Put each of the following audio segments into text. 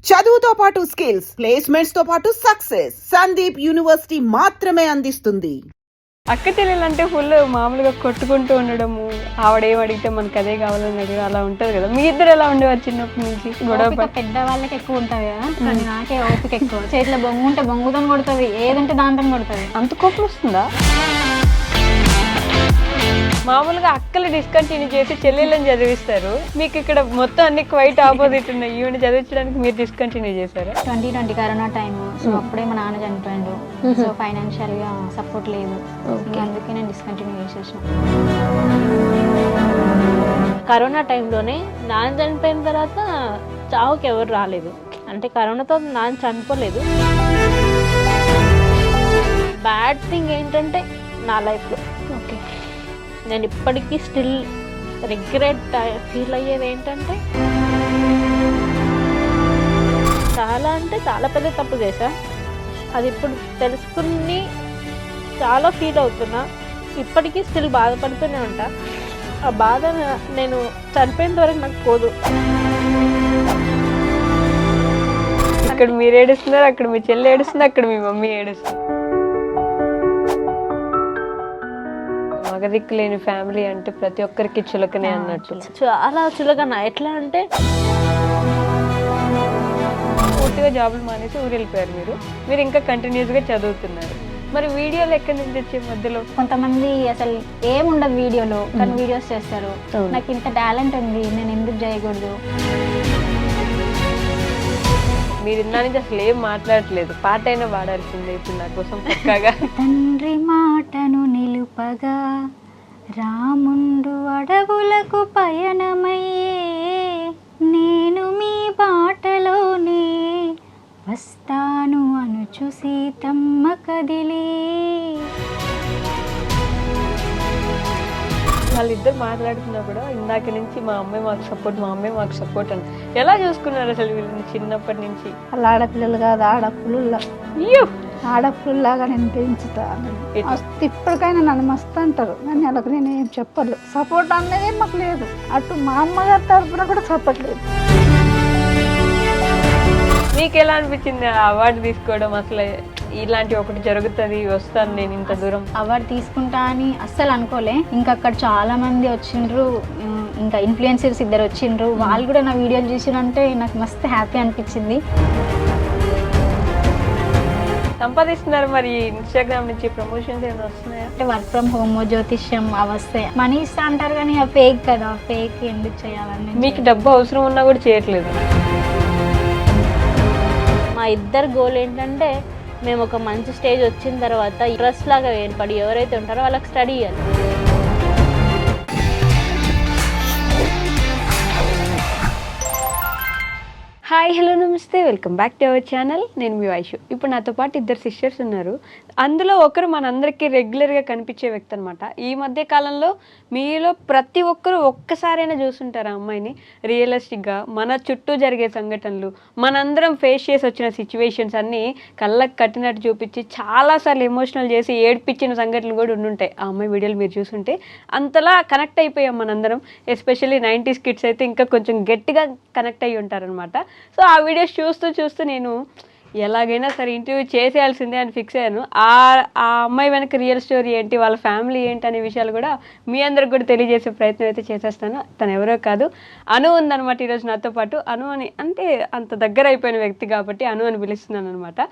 చదువుతో పాటు skills, placements తో పాటు సక్సెస్ సందీప్ యూనివర్సిటీ మాత్రమే అందిస్తుంది. అక్క చెల్లెలంటే ఫుల్ మామూలుగా కొట్టుకుంటూ ఉండడము, ఆవిడేం అడిగితే మనకు అదే కావాలని అడిగి అలా ఉంటది కదా. మీ ఇద్దరు ఎలా ఉండేవారు చిన్నప్పటి నుంచి? గొడవ పెద్ద వాళ్ళకి ఎక్కువ ఉంటది కదా, కానీ నాకే ఓపిక ఎక్కువ. చేతిలో బొంగు ఉంటే బొంగుతో కొడుతుంది, ఏదంటే దాంతో కొడుతుంది. అంత కోపం వస్తుందా? మామూలుగా అక్కలు డిస్కంటిన్యూ చేసి చెల్లెళ్ళని చదివిస్తారు, మీకు ఇక్కడ మొత్తం అన్ని క్వైట్ ఆపోజిట్ ఉన్నాయి. ఈవెన్ చదివించడానికి మీరు డిస్కంటిన్యూ చేశారు. 2020 కరోనా టైమ్, సో అప్పుడే మా నాన్న చనిపోయిండు. సో ఫైనాన్షియల్ గా సపోర్ట్ లేదు, అందుకే నేను డిస్కంటిన్యూ చేసేసిన. కరోనా టైంలోనే నాన్న చనిపోయిన తర్వాత చావుకి ఎవరు రాలేదు, అంటే కరోనాతో నాన్న చనిపోలేదు. బ్యాడ్ థింగ్ ఏంటంటే నా లైఫ్లో ఓకే, నేను ఇప్పటికీ స్టిల్ రిగ్రెట్ ఫీల్ అయ్యేది ఏంటంటే, చాలా అంటే చాలా పెద్ద తప్పు చేశా. అది ఇప్పుడు తెలుసుకుని చాలా ఫీల్ అవుతున్నా. ఇప్పటికీ స్టిల్ బాధపడుతూనే ఉంటా. ఆ బాధ నేను చనిపోయిన వరకు నాకు పోదు. ఇక్కడ మీరు ఏడుస్తున్నారు, అక్కడ మీ చెల్లి ఏడుస్తుంది, అక్కడ మీ మమ్మీ ఏడుస్తుంది. మగదిక్కు లేని ఫ్యామిలీ అంటే ప్రతి ఒక్కరికి చులకనే అన్నట్టు. చాలా చులకన. ఎట్లా అంటే పూర్తిగా జాబులు మానేసి ఊరు వెళ్ళిపోయారు మీరు ఇంకా కంటిన్యూస్గా చదువుతున్నారు. మరి వీడియోలు ఎక్కడి నుంచి వచ్చే మధ్యలో? కొంతమంది అసలు ఏముండదు వీడియోలో, కానీ వీడియోస్ చేస్తారు. నాకు ఇంత టాలెంట్ ఉంది, నేను ఎందుకు చేయకూడదు? మీరు ఇందా నుంచి అసలు ఏం మాట్లాడట్లేదు, పాట అయినా పాడాల్సిందే ఇప్పుడు నా కోసం పక్కాగా. తండ్రి మాటను నిలుపగా రాముండు అడవులకు పయనమయ్యే, నేను మీ బాటలోనే వస్తాను అనుచు సీతమ్మ కదిలే. వాళ్ళిద్దరు మాట్లాడుతున్నా కూడా ఇందాక నుంచి మా అమ్మాయి మాకు సపోర్ట్ అని ఎలా చూసుకున్నారు అసలు వీళ్ళని చిన్నప్పటి నుంచి? వాళ్ళ ఆడపిల్లలు కాదు, ఆడపిల్లలాగా నేను పెంచుతాను. ఇప్పటికైనా నన్ను మస్తు అంటారు, కానీ వాళ్ళకి నేను ఏం చెప్పలేదు. సపోర్ట్ అనేది మాకు లేదు, అటు మా అమ్మగారి తరఫున కూడా సపోర్ట్ లేదు. మీకు ఎలా అనిపించింది అవార్డు తీసుకోవడం? అసలు ఇలాంటి ఒకటి జరుగుతుంది, వస్తాను నేను ఇంత దూరం అవార్డు తీసుకుంటా అని అస్సలు అనుకోలే. ఇంకా అక్కడ చాలా మంది వచ్చిండ్రు, ఇంకా ఇన్ఫ్లుయెన్సర్స్ ఇద్దరు వచ్చిండ్రు, వాళ్ళు కూడా నా వీడియోలు చూసినంటే నాకు మస్తు హ్యాపీ అనిపించింది. సంపాదిస్తున్నారు మరి ఇన్స్టాగ్రామ్ నుంచి ప్రమోషన్స్ ఏమైనా వస్తున్నాయా? అంటే వర్క్ ఫ్రమ్ హోమ్, జ్యోతిష్యం అవి వస్తాయి. మనీ ఇస్తా అంటారు కానీ ఆ ఫేక్ కదా, ఫేక్ ఎందుకు చేయాలని. మీకు డబ్బు అవసరం ఉన్నా కూడా చేయట్లేదు. మా ఇద్దరు గోల్ ఏంటంటే, మేము ఒక మంచి స్టేజ్ వచ్చిన తర్వాత ట్రస్ట్ లాగా ఏర్పడి ఎవరైతే ఉంటారో వాళ్ళకి స్టడీ చేయాలి. హాయ్, హలో, నమస్తే, welcome back to our channel. నేను మీ వైషు. ఇప్పుడు నాతో పాటు ఇద్దరు సిస్టర్స్ ఉన్నారు. అందులో ఒకరు మనందరికీ రెగ్యులర్గా కనిపించే వ్యక్తి అనమాట. ఈ మధ్య కాలంలో మీలో ప్రతి ఒక్కరు ఒక్కసారైనా చూస్తుంటారు ఆ అమ్మాయిని. రియలిస్టిక్గా మన చుట్టూ జరిగే సంఘటనలు, మనందరం ఫేస్ చేసి వచ్చిన సిచ్యువేషన్స్ అన్నీ కళ్ళకు కట్టినట్టు చూపించి చాలాసార్లు ఎమోషనల్ చేసి ఏడ్పించిన సంఘటనలు కూడా ఉండుంటాయి ఆ అమ్మాయి వీడియోలు మీరు చూస్తుంటే. అంతలా కనెక్ట్ అయిపోయాం మనందరం. ఎస్పెషల్లీ 90s కిడ్స్ అయితే ఇంకా కొంచెం గట్టిగా కనెక్ట్ అయ్యి ఉంటారనమాట. సో ఆ వీడియోస్ చూస్తూ నేను ఎలాగైనా సరే ఇంటర్వ్యూ చేసేయాల్సిందే అని ఫిక్స్ అయ్యాను. ఆ అమ్మాయి వెనక రియల్ స్టోరీ ఏంటి, వాళ్ళ ఫ్యామిలీ ఏంటి అనే విషయాలు కూడా మీ అందరికి కూడా తెలియజేసే ప్రయత్నం అయితే చేసేస్తాను. తను ఎవరో కాదు, అను ఉందన్నమాట ఈరోజు నాతో పాటు. అను అని అంటే అంత దగ్గర అయిపోయిన వ్యక్తి కాబట్టి అను అని పిలుస్తున్నాను అనమాట.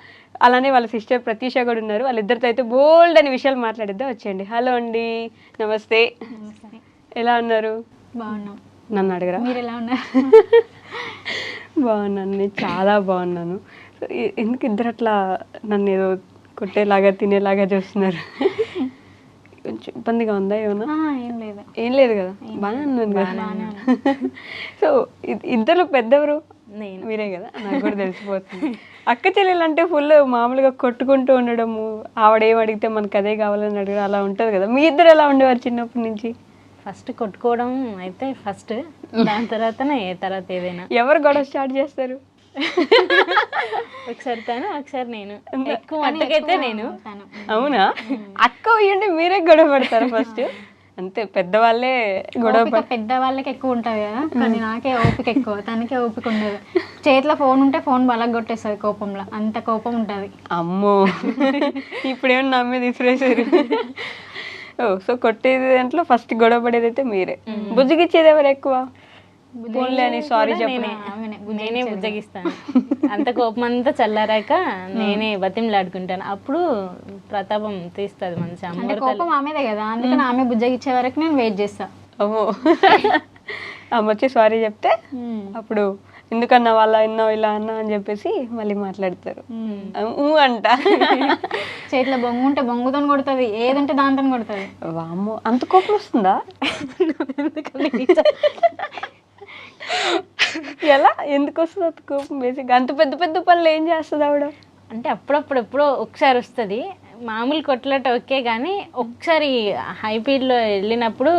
అలానే వాళ్ళ సిస్టర్ ప్రతీష కూడా ఉన్నారు. వాళ్ళిద్దరితో అయితే బోల్డ్ అనే విషయాలు మాట్లాడిద్దాం. వచ్చేయండి. హలో అండి, నమస్తే. ఎలా ఉన్నారు? బాగున్నాం. నన్ను అడగరా? మీరు ఎలా ఉన్నారు? బాగున్నాను, నేను చాలా బాగున్నాను. ఎందుకు ఇద్దరు అట్లా నన్ను ఏదో కొట్టేలాగా తినేలాగా చూస్తున్నారు? కొంచెం ఇబ్బందిగా ఉందా ఏమన్నా? ఏం లేదు కదా, బాగానే ఉన్నాను కదా. సో ఇద్దరు పెద్దవరు మీరే కదా, నాకు కూడా తెలిసిపోతుంది. అక్క చెల్లెలు అంటే ఫుల్ మామూలుగా కొట్టుకుంటూ ఉండడము, ఆవిడేం అడిగితే మనకు అదే కావాలని అడగడం అలా ఉంటుంది కదా. మీ ఇద్దరు ఎలా ఉండేవారు చిన్నప్పటి నుంచి? ఫస్ట్ కొట్టుకోవడం అయితే ఫస్ట్, దాని తర్వాతనే తర్వాత ఏదైనా. ఎవరు గొడవ స్టార్ట్ చేస్తారు? ఒకసారి తను, ఒకసారి నేను. ఎక్కువ మట్టుకైతే నేను. అవునా? అక్క అయ్యండి మీరే గొడవ పడతారు ఫస్ట్? అంతే పెద్దవాళ్ళే గొడవ ఓపిక పెద్ద వాళ్ళకి ఎక్కువ ఉంటుంది కదా, కానీ నాకే ఓపిక ఎక్కువ, తనకే ఓపిక ఉండదు. చేతిలో ఫోన్ ఉంటే ఫోన్ బలగ కొట్టేస్తుంది కోపంలో, అంత కోపం ఉంటుంది. అమ్మో ఇప్పుడేమో నా మీద ఇసిరేసారు. సో కొట్టేది దాంట్లో ఫస్ట్ గొడవ పడేది అయితే మీరే. బుజ్జిగిచ్చేది ఎవరు ఎక్కువ? ఫోన్లే అని సారీ చెప్పండి. నేనే బుజ్జగిస్తాను. అంత కోపం అంతా చల్లారాక నేనే బతిమలాడుకుంటాను. అప్పుడు ప్రతాపం తీస్తుంది మంచి అంటే కోపం ఆమెదే కదా, అందుకని ఆమె బుజ్జగిచ్చే వరకు నేను వెయిట్ చేస్తా. అమ్మో అమ్మ వచ్చి సారీ చెప్తే అప్పుడు ఎందుకన్నా వాళ్ళ అన్నావు ఇలా అన్నా అని చెప్పేసి మళ్ళీ మాట్లాడతారు. అంట చేతిలో బొంగు ఉంటే బొంగుతో కొడుతుంది, ఏదంటే దాంతో కొడుతుంది. వామ్మో అంత కోపం వస్తుందా? ఎలా ఎందుకు వస్తుంది అంత కోపం? బేసిక్ అంత పెద్ద పెద్ద పనులు ఏం చేస్తుంది ఆవిడ? అంటే అప్పుడప్పుడు ఎప్పుడో ఒకసారి వస్తుంది, మామూలు కొట్లాట ఓకే, కానీ ఒకసారి హై స్పీడ్లో వెళ్ళినప్పుడు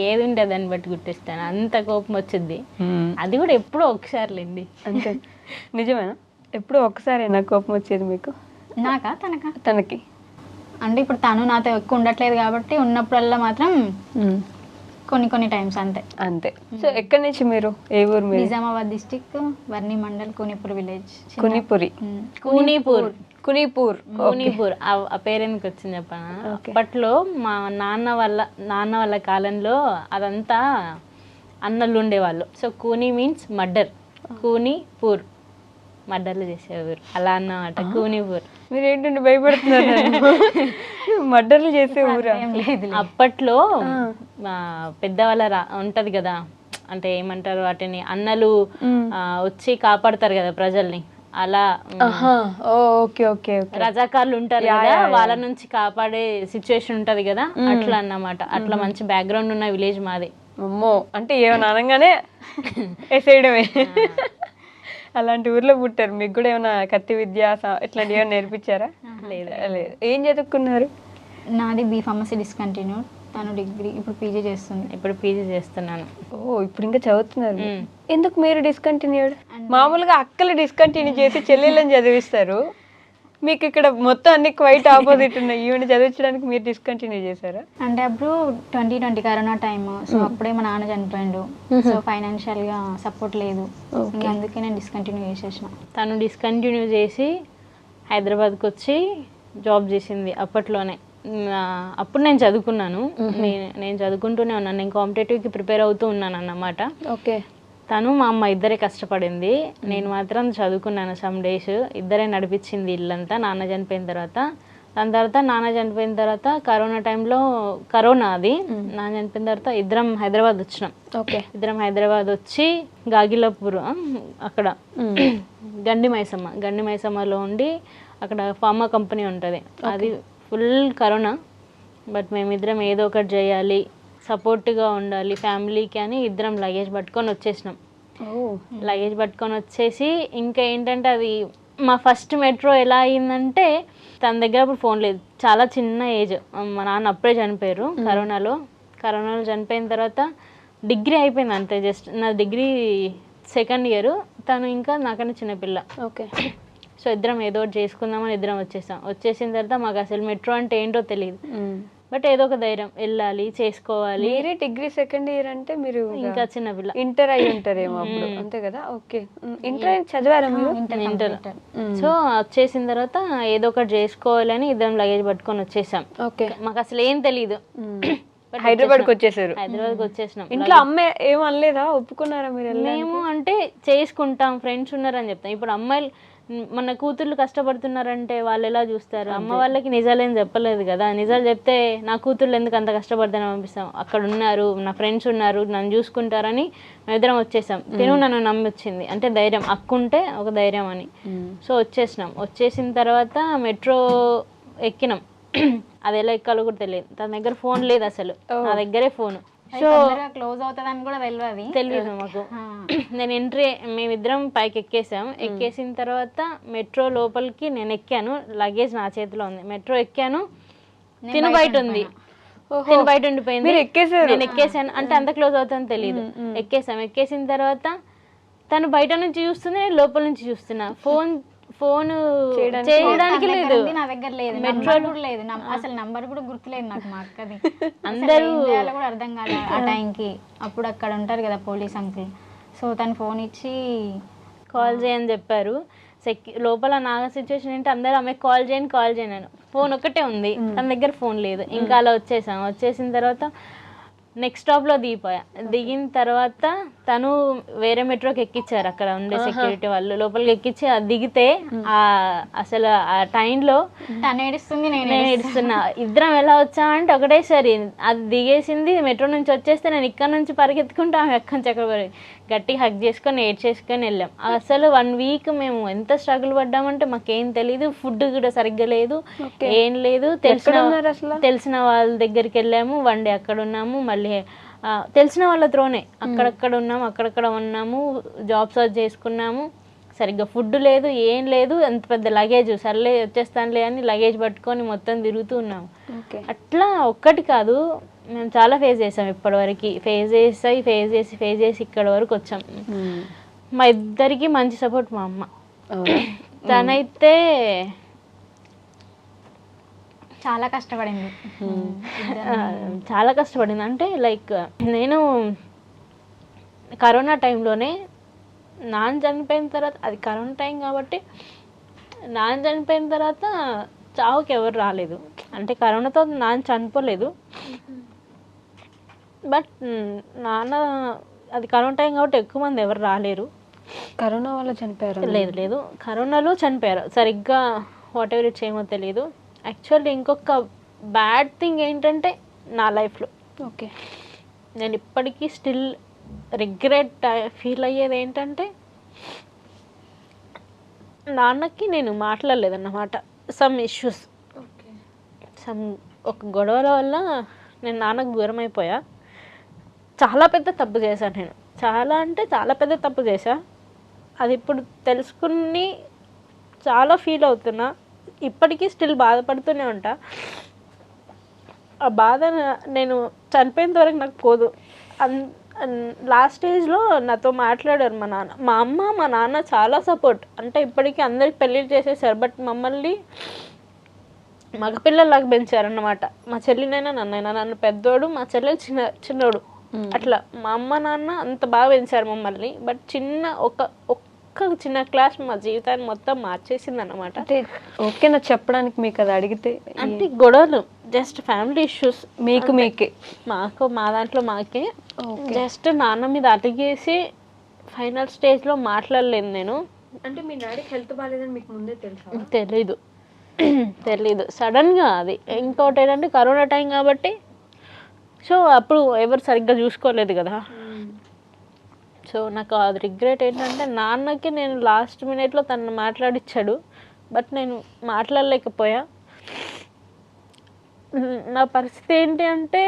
ఏది ఉంటే దాన్ని బట్టి గుర్తిస్తాను, అంత కోపం వచ్చింది. అది కూడా ఎప్పుడో ఒకసారిలేండి. అంతే నిజమేనా? ఎప్పుడో ఒకసారేనా కోపం వచ్చేది మీకు? నాకా తనకా? తనకి. అంటే ఇప్పుడు తను నాతో ఎక్కువ ఉండట్లేదు కాబట్టి ఉన్నప్పుడల్లా మాత్రం కొన్ని టైమ్స్ అంతే. అంతే. సో ఎక్కడి నుంచి మీరు? ఏ ఊరు మీరు? Nizamabad district, Varni mandal, Kunipur village. కునిపురి. కూనీపూర్. కునిపూర్ ఆ పేరు ఎందుకు వచ్చింది చెప్పనా? అప్పట్లో మా నాన్న వాళ్ళ కాలంలో అదంతా అన్నలు ఉండేవాళ్ళు. సో కూనీ మీన్స్ మర్డర్, కూనీపూర్ మర్డర్లు చేసేవారు అలా అన్నమాట. కూనీపూర్. మీరు ఏంటంటే భయపడుతున్నారు? మర్డర్లు చేసే ఊరా? అప్పట్లో పెద్దవాళ్ళ ఉంటది కదా, అంటే ఏమంటారు వాటిని, అన్నలు వచ్చి కాపాడతారు కదా ప్రజల్ని, అలా ఓకే ఓకే రజాకార్లు ఉంటారు కదా, వాళ్ళ నుంచి కాపాడే సిచ్యువేషన్ ఉంటది కదా, అట్లా అన్నమాట. అట్లా మంచి బ్యాక్గ్రౌండ్ ఉన్న విలేజ్ మాది. అమ్మో, అంటే ఏమైనా అనగానే వేసేయడమే. అలాంటి ఊర్లో పుట్టారు. మీకు కూడా ఏమైనా కత్తి విద్య ఇట్లాంటి ఏమైనా నేర్పించారా? లేదు. ఏం చదువుకున్నారు? నాది B.Pharmacy డిస్కంటిన్యూడ్, తను డిగ్రీ ఇప్పుడు పీజీ చేస్తుంది. ఇప్పుడు పీజీ చేస్తున్నాను. ఇప్పుడు ఇంకా చదువుతున్నారు. ఎందుకు మీరు డిస్కంటిన్యూడ్? మామూలుగా అక్కలు డిస్కంటిన్యూ చేసి చెల్లెళ్ళని చదివిస్తారు, మీకు ఇక్కడ మొత్తం అన్ని క్వైట్ ఆపోజిట్ ఉన్నాయి. ఈవెన్ చదివించడానికి మీరు డిస్కంటిన్యూ చేశారా? అంటే అప్పుడు 2020 కరోనా టైమ్, సో అప్పుడే మా నాన్న చనిపోయిండు, సో ఫైనాన్షియల్ గా సపోర్ట్ లేదు, ఇంకా అందుకే నేను డిస్కంటిన్యూ చేసేసిన. తను డిస్కంటిన్యూ చేసి హైదరాబాద్కి వచ్చి జాబ్ చేసింది అప్పట్లోనే. అప్పుడు నేను చదువుకున్నాను, నేను చదువుకుంటూనే ఉన్నాను, నేను కాంపిటేటివ్కి ప్రిపేర్ అవుతూ ఉన్నాను అన్నమాట. ఓకే. తను మా అమ్మ ఇద్దరే కష్టపడింది, నేను మాత్రం చదువుకున్నాను. సమ్ డేస్ ఇద్దరే నడిపించింది ఇల్లంతా నాన్న చనిపోయిన తర్వాత. దాని తర్వాత నాన్న చనిపోయిన తర్వాత కరోనా టైంలో, కరోనా అది, నాన్న చనిపోయిన తర్వాత ఇద్దరం హైదరాబాద్ వచ్చినాం. ఓకే. ఇద్దరం హైదరాబాద్ వచ్చి గాగిలాపూర్ అక్కడ గండి మైసమ్మలో ఉండి అక్కడ ఫార్మా కంపెనీ ఉంటుంది, అది ఫుల్ కరోనా. బట్ మేమిద్దరం ఏదో ఒకటి చేయాలి, సపోర్ట్గా ఉండాలి ఫ్యామిలీకి అని ఇద్దరం లగేజ్ పట్టుకొని వచ్చేసినాం. లగేజ్ పట్టుకొని వచ్చేసి ఇంకా ఏంటంటే అది మా ఫస్ట్ మెట్రో ఎలా అయిందంటే, తన దగ్గర అప్పుడు ఫోన్ లేదు, చాలా చిన్న ఏజ్, మా నాన్న అప్పుడే చనిపోయారు కరోనాలో చనిపోయిన తర్వాత డిగ్రీ అయిపోయింది అంతే, జస్ట్ నా డిగ్రీ సెకండ్ ఇయర్, తను ఇంకా నాకన్నా చిన్నపిల్ల. ఓకే. సో ఇద్దరం ఏదో ఒకటి చేసుకుందామని ఇద్దరం వచ్చేసిన తర్వాత మాకు అసలు మెట్రో అంటే ఏంటో తెలియదు, బట్ ఏదో ఒక ధైర్యం, వెళ్ళాలి, చేసుకోవాలి. మీరే డిగ్రీ సెకండ్ ఇయర్ అంటే మీరు ఇంకా చిన్నపిల్ల, ఇంటర్ అయి ఉంటారేమో అప్పుడు, అంతే కదా? ఓకే. ఇంటర్ చదివారా మీరు? ఇంటర్. సో వచ్చేసిన తర్వాత ఏదో ఒకటి చేసుకోవాలని ఇద్దరం లగేజ్ పట్టుకొని వచ్చేసాం. ఓకే. మాకు అసలు ఏం తెలీదు, హైదరాబాద్కి వచ్చేసారు. హైదరాబాద్కి వచ్చేసినాం. ఇంట్లో అమ్మ ఏం అనలేదా? ఒప్పుకున్నారా మీరు? మేము అంటే చేసుకుంటాం, ఫ్రెండ్స్ ఉన్నారని చెప్తాం. ఇప్పుడు అమ్మాయిలు మన కూతుర్లు కష్టపడుతున్నారంటే వాళ్ళు ఎలా చూస్తారు? అమ్మ వాళ్ళకి నిజాలేం చెప్పలేదు కదా, నిజాలు చెప్తే నా కూతుర్లు ఎందుకు అంత కష్టపడతానని పంపిస్తాం. అక్కడ ఉన్నారు, నా ఫ్రెండ్స్ ఉన్నారు, నన్ను చూసుకుంటారని మేమిద్దరం వచ్చేసాం. తిను నన్ను నమ్మి వచ్చింది, అంటే ధైర్యం, అక్కుంటే ఒక ధైర్యం అని. సో వచ్చేసినాం. వచ్చేసిన తర్వాత మెట్రో ఎక్కినాం, అది ఎలా ఎక్కాలో కూడా తెలియదు, తన దగ్గర ఫోన్ లేదు అసలు, నా దగ్గరే ఫోను. సో క్లోజ్ అవుతుందని కూడా తెలియదు మాకు. నేను మేమిద్దరం పైకి ఎక్కేసిన తర్వాత మెట్రో లోపలికి నేను ఎక్కాను, లగేజ్ నా చేతిలో ఉంది. మెట్రో ఎక్కాను, తిను బయట ఉంది, తిను బయట ఉండిపోయింది, నేను ఎక్కేసాను. అంటే అంత క్లోజ్ అవుతుందని తెలియదు. ఎక్కేసిన తర్వాత తను బయట నుంచి చూస్తుంది, నేను లోపల నుంచి చూస్తున్నా. ఫోన్ చేయడానికి చేయడానికి తన దగ్గర లేదు. ఉంది, నా దగ్గర లేదు, మెట్రో నంబర్ కూడా లేదు, అసలు నంబర్ కూడా గుర్తులేదు నాకు మా అక్కది. అందరూ ఏం చేయాలో కూడా అర్థం కాలే ఆ టైంకి. అప్పుడు అక్కడ ఉంటారు కదా పోలీస్ అంకుల్, సో తను ఫోన్ ఇచ్చి కాల్ చేయని చెప్పారు. లోపల నా సిచ్యువేషన్ ఏంటి, అందరూ ఆమెకు కాల్ చేయను అని. ఫోన్ ఒక్కటే ఉంది, తన దగ్గర ఫోన్ లేదు. ఇంకా అలా వచ్చేసిన తర్వాత నెక్స్ట్ స్టాప్లో దిగిపోయా. దిగిన తర్వాత తను వేరే మెట్రోకి ఎక్కించారు, అక్కడ ఉండే సెక్యూరిటీ వాళ్ళు లోపలికి ఎక్కించి దిగితే అసలు ఆ టైంలో తను ఏడుస్తుంది, నేను ఏడుస్తున్నా. ఇద్దరం ఎలా వచ్చామంటే ఒకటేసారి అది దిగేసింది, మెట్రో నుంచి వచ్చేస్తే నేను ఇక్కడ నుంచి పరిగెత్తుకుంటా ఆమె ఎక్కడి నుంచి ఎక్కడ గట్టిగా హగ్ చేసుకొని ఏడ్చేసుకొని వెళ్ళాం. అసలు 1 వీక్ మేము ఎంత స్ట్రగుల్ పడ్డామంటే మాకేం తెలీదు, ఫుడ్ కూడా సరిగ్గా లేదు, ఏం లేదు. తెలిసిన వాళ్ళ దగ్గరికి వెళ్ళాము, 1 డే అక్కడ ఉన్నాము. మళ్ళీ తెలిసిన వాళ్ళ త్రోనే అక్కడక్కడ ఉన్నాము, జాబ్ సర్చ్ చేసుకున్నాము. సరిగ్గా ఫుడ్ లేదు, ఏం లేదు. ఎంత పెద్ద లగేజ్, సర్లే వచ్చేస్తానులే అని లగేజ్ పట్టుకొని మొత్తం తిరుగుతూ ఉన్నాము. అట్లా ఒక్కటి కాదు, మేము చాలా ఫేస్ చేసాం ఇప్పటివరకు. ఫేస్ చేసి ఇక్కడ వరకు వచ్చాం. మా ఇద్దరికి మంచి సపోర్ట్ మా అమ్మ. తనైతే చాలా కష్టపడింది. చాలా కష్టపడింది. అంటే లైక్ నేను కరోనా టైంలోనే నాన్న చనిపోయిన తర్వాత, అది కరోనా టైం కాబట్టి నాన్న చనిపోయిన తర్వాత చావుకి ఎవరు రాలేదు. అంటే కరోనాతో నాన్న చనిపోలేదు, బట్ నాన్న అది కరోనా టైం కాబట్టి ఎక్కువ మంది ఎవరు రాలేరు. కరోనా వల్ల చనిపోయారు? లేదు, కరోనాలో చనిపోయారు. సరిగ్గా వాట్ ఎవర్ ఇట్స్ ఏమో తెలియదు. యాక్చువల్లీ ఇంకొక బ్యాడ్ థింగ్ ఏంటంటే నా లైఫ్లో నేను ఇప్పటికీ స్టిల్ రిగ్రెట్ ఫీల్ అయ్యేది ఏంటంటే, నాన్నకి నేను మాట్లాడలేదన్నమాట. సమ్ ఇష్యూస్, ఒక గొడవల వల్ల నేను నాన్నకు దూరం అయిపోయా. చాలా పెద్ద తప్పు చేశాను నేను, చాలా పెద్ద తప్పు చేశా. అది ఇప్పుడు తెలుసుకుని చాలా ఫీల్ అవుతున్నా. ఇప్పటికీ స్టిల్ బాధపడుతూనే ఉంటా. ఆ బాధ నేను చనిపోయేంత వరకు నాకు పోదు. లాస్ట్ స్టేజ్లో నాతో మాట్లాడారు మా నాన్న. మా అమ్మ మా నాన్న చాలా సపోర్ట్. అంటే ఇప్పటికీ అందరికి పెళ్ళిళ్ళు చేసేసారు, బట్ మమ్మల్ని మగపిల్లలాగా పెంచారన్నమాట. మా చెల్లినైనా నన్నైనా, నన్ను పెద్దోడు, మా చెల్లెలు చిన్నోడు. అట్లా మా అమ్మ నాన్న అంత బాగా పెంచారు మమ్మల్ని. బట్ ఒక్క చిన్న క్లాస్ మా జీవితాన్ని మొత్తం మార్చేసింది అన్నమాట. అంటే ఓకేనా చెప్పడానికి మీకు అది అడిగితే? అంటే గొడవలు జస్ట్ ఫ్యామిలీ ఇష్యూస్, మీకే మా దాంట్లో మాకే. జస్ట్ నాన్న మీద అడిగేసి ఫైనల్ స్టేజ్లో మాట్లాడలేదు నేను. అంటే మీ డాడీకి హెల్త్ బాగాలేదని మీకు ముందే తెలుసా? తెలీదు సడన్గా. అది ఇంకోటి ఏంటంటే కరోనా టైం కాబట్టి, సో అప్పుడు ఎవరు సరిగ్గా చూసుకోలేదు కదా. సో నాకు అది రిగ్రెట్ ఏంటంటే, నాన్నకి నేను లాస్ట్ మినిట్లో తను మాట్లాడిచ్చాడు, బట్ నేను మాట్లాడలేకపోయా. నా పరిస్థితి ఏంటి అంటే,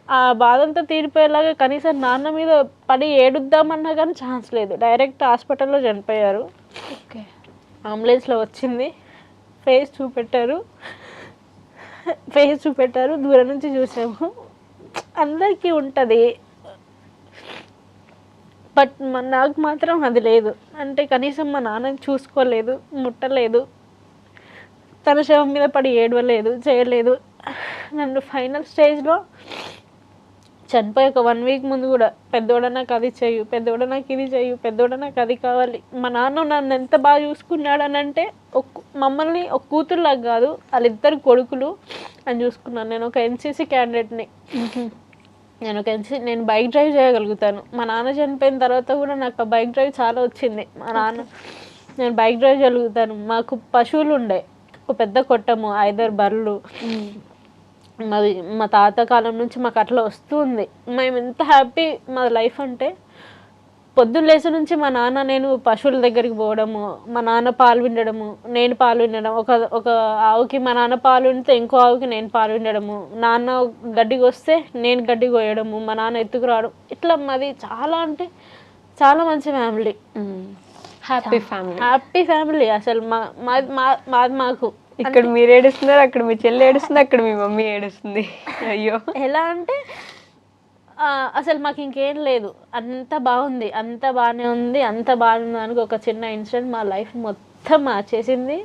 ఆ బాధంతా తీరిపోయేలాగా కనీసం నాన్న మీద పడి ఏడుద్దామన్నా కానీ ఛాన్స్ లేదు. డైరెక్ట్ హాస్పిటల్లో చనిపోయారు. అంబులెన్స్లో వచ్చింది, ఫేస్ చూపెట్టారు, దూరం నుంచి చూసాము. అందరికీ ఉంటుంది, బట్ నాకు మాత్రం అది లేదు. అంటే కనీసం మా నాన్నని చూసుకోలేదు, ముట్టలేదు, తన శవం మీద పడి ఏడవలేదు, చేయలేదు. నన్ను ఫైనల్ స్టేజ్లో చనిపోయి ఒక 1 వీక్ ముందు కూడా, పెద్దోడ నాకు అది చెయ్యు, పెద్దోడ నాకు ఇది చెయ్యు, పెద్దోడ నాకు అది కావాలి. మా నాన్న నన్ను ఎంత బాగా చూసుకున్నాడు అని అంటే, మమ్మల్ని ఒక కూతురులాగా కాదు, వాళ్ళిద్దరు కొడుకులు అని చూసుకున్నాను. నేను ఒక ఎన్సీసీ క్యాండిడేట్ని. నేను బైక్ డ్రైవ్ చేయగలుగుతాను. మా నాన్న చనిపోయిన తర్వాత కూడా నాకు ఆ బైక్ డ్రైవ్ చాలా వచ్చింది. నేను బైక్ డ్రైవ్ చేయగలుగుతాను. మాకు పశువులు ఉండే, ఒక పెద్ద కొట్టము, 5 బర్రెలు. మా తాత కాలం నుంచి మాకు అట్లా వస్తుంది. మేము ఎంత హ్యాపీ మా లైఫ్ అంటే, పొద్దున్న లేచి నుంచి మా నాన్న నేను పశువుల దగ్గరికి పోవడము, మా నాన్న పాలు విండడము, నేను పాలు విండడం. ఒక ఆవుకి మా నాన్న పాలు వింటే ఇంకో ఆవుకి నేను పాలు విండడము, నాన్న గడ్డికి వస్తే నేను గడ్డి కోయడము, మా నాన్న ఎత్తుకురావడం. ఇట్లా మాది చాలా అంటే చాలా మంచి ఫ్యామిలీ, హ్యాపీ ఫ్యామిలీ. అసలు మాకు ఇక్కడ మీరు ఏడుస్తున్నారు, అక్కడ మీ చెల్లి ఏడుస్తుంది, అక్కడ మీ మమ్మీ ఏడుస్తుంది. అయ్యో, ఎలా అంటే అసలు మాకు ఇంకేం లేదు, అంత బాగుంది, అంత బాగానే ఉంది, అంత బాగుంది అని ఒక చిన్న ఇన్సిడెంట్ మా లైఫ్ మొత్తం మార్చేసింది.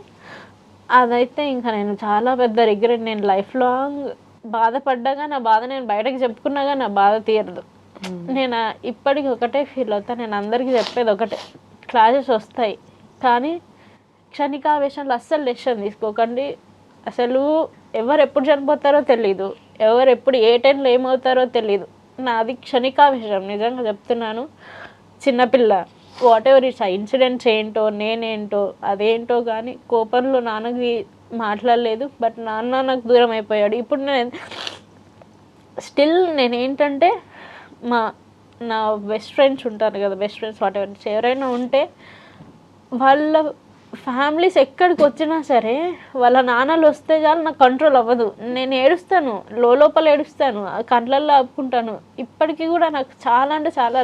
అదైతే ఇంకా నేను చాలా పెద్ద రిగ్రెట్. నేను లైఫ్ లాంగ్ బాధపడ్డాగా నా బాధ నేను బయటకు చెప్పుకున్నాగా నా బాధ తీరదు. నేను ఇప్పటికి ఒకటే ఫీల్ అవుతాను, నేను అందరికీ చెప్పేది ఒకటే, క్లాసెస్ వస్తాయి కానీ క్షణికావేశంలో అస్సలు డెసిషన్ తీసుకోకండి. అసలు ఎవరు ఎప్పుడు చనిపోతారో తెలీదు, ఎవరు ఎప్పుడు ఏ టైంలో ఏమవుతారో తెలీదు. నాది క్షణికావేశం, నిజంగా చెప్తున్నాను. చిన్నపిల్ల, వాట్ ఎవర్ ఇట్స్, ఆ ఇన్సిడెంట్స్ ఏంటో నేనేంటో అదేంటో కానీ కోపంలో నాన్నకి మాట్లాడలేదు. బట్ నాన్న నాకు దూరం అయిపోయాడు. ఇప్పుడు నేను స్టిల్ నేనేంటంటే నా బెస్ట్ ఫ్రెండ్స్ ఉంటారు కదా, బెస్ట్ ఫ్రెండ్స్ వాట్ ఎవర్ ఎవరైనా ఉంటే వాళ్ళ ఫ్యామిలీస్ ఎక్కడికి వచ్చినా సరే వాళ్ళ నాన్నలు వస్తే చాలు నాకు కంట్రోల్ అవ్వదు. నేను ఏడుస్తాను, లోపల ఏడుస్తాను, కంట్లల్లో ఆపుకుంటాను. ఇప్పటికీ కూడా నాకు చాలా అంటే చాలా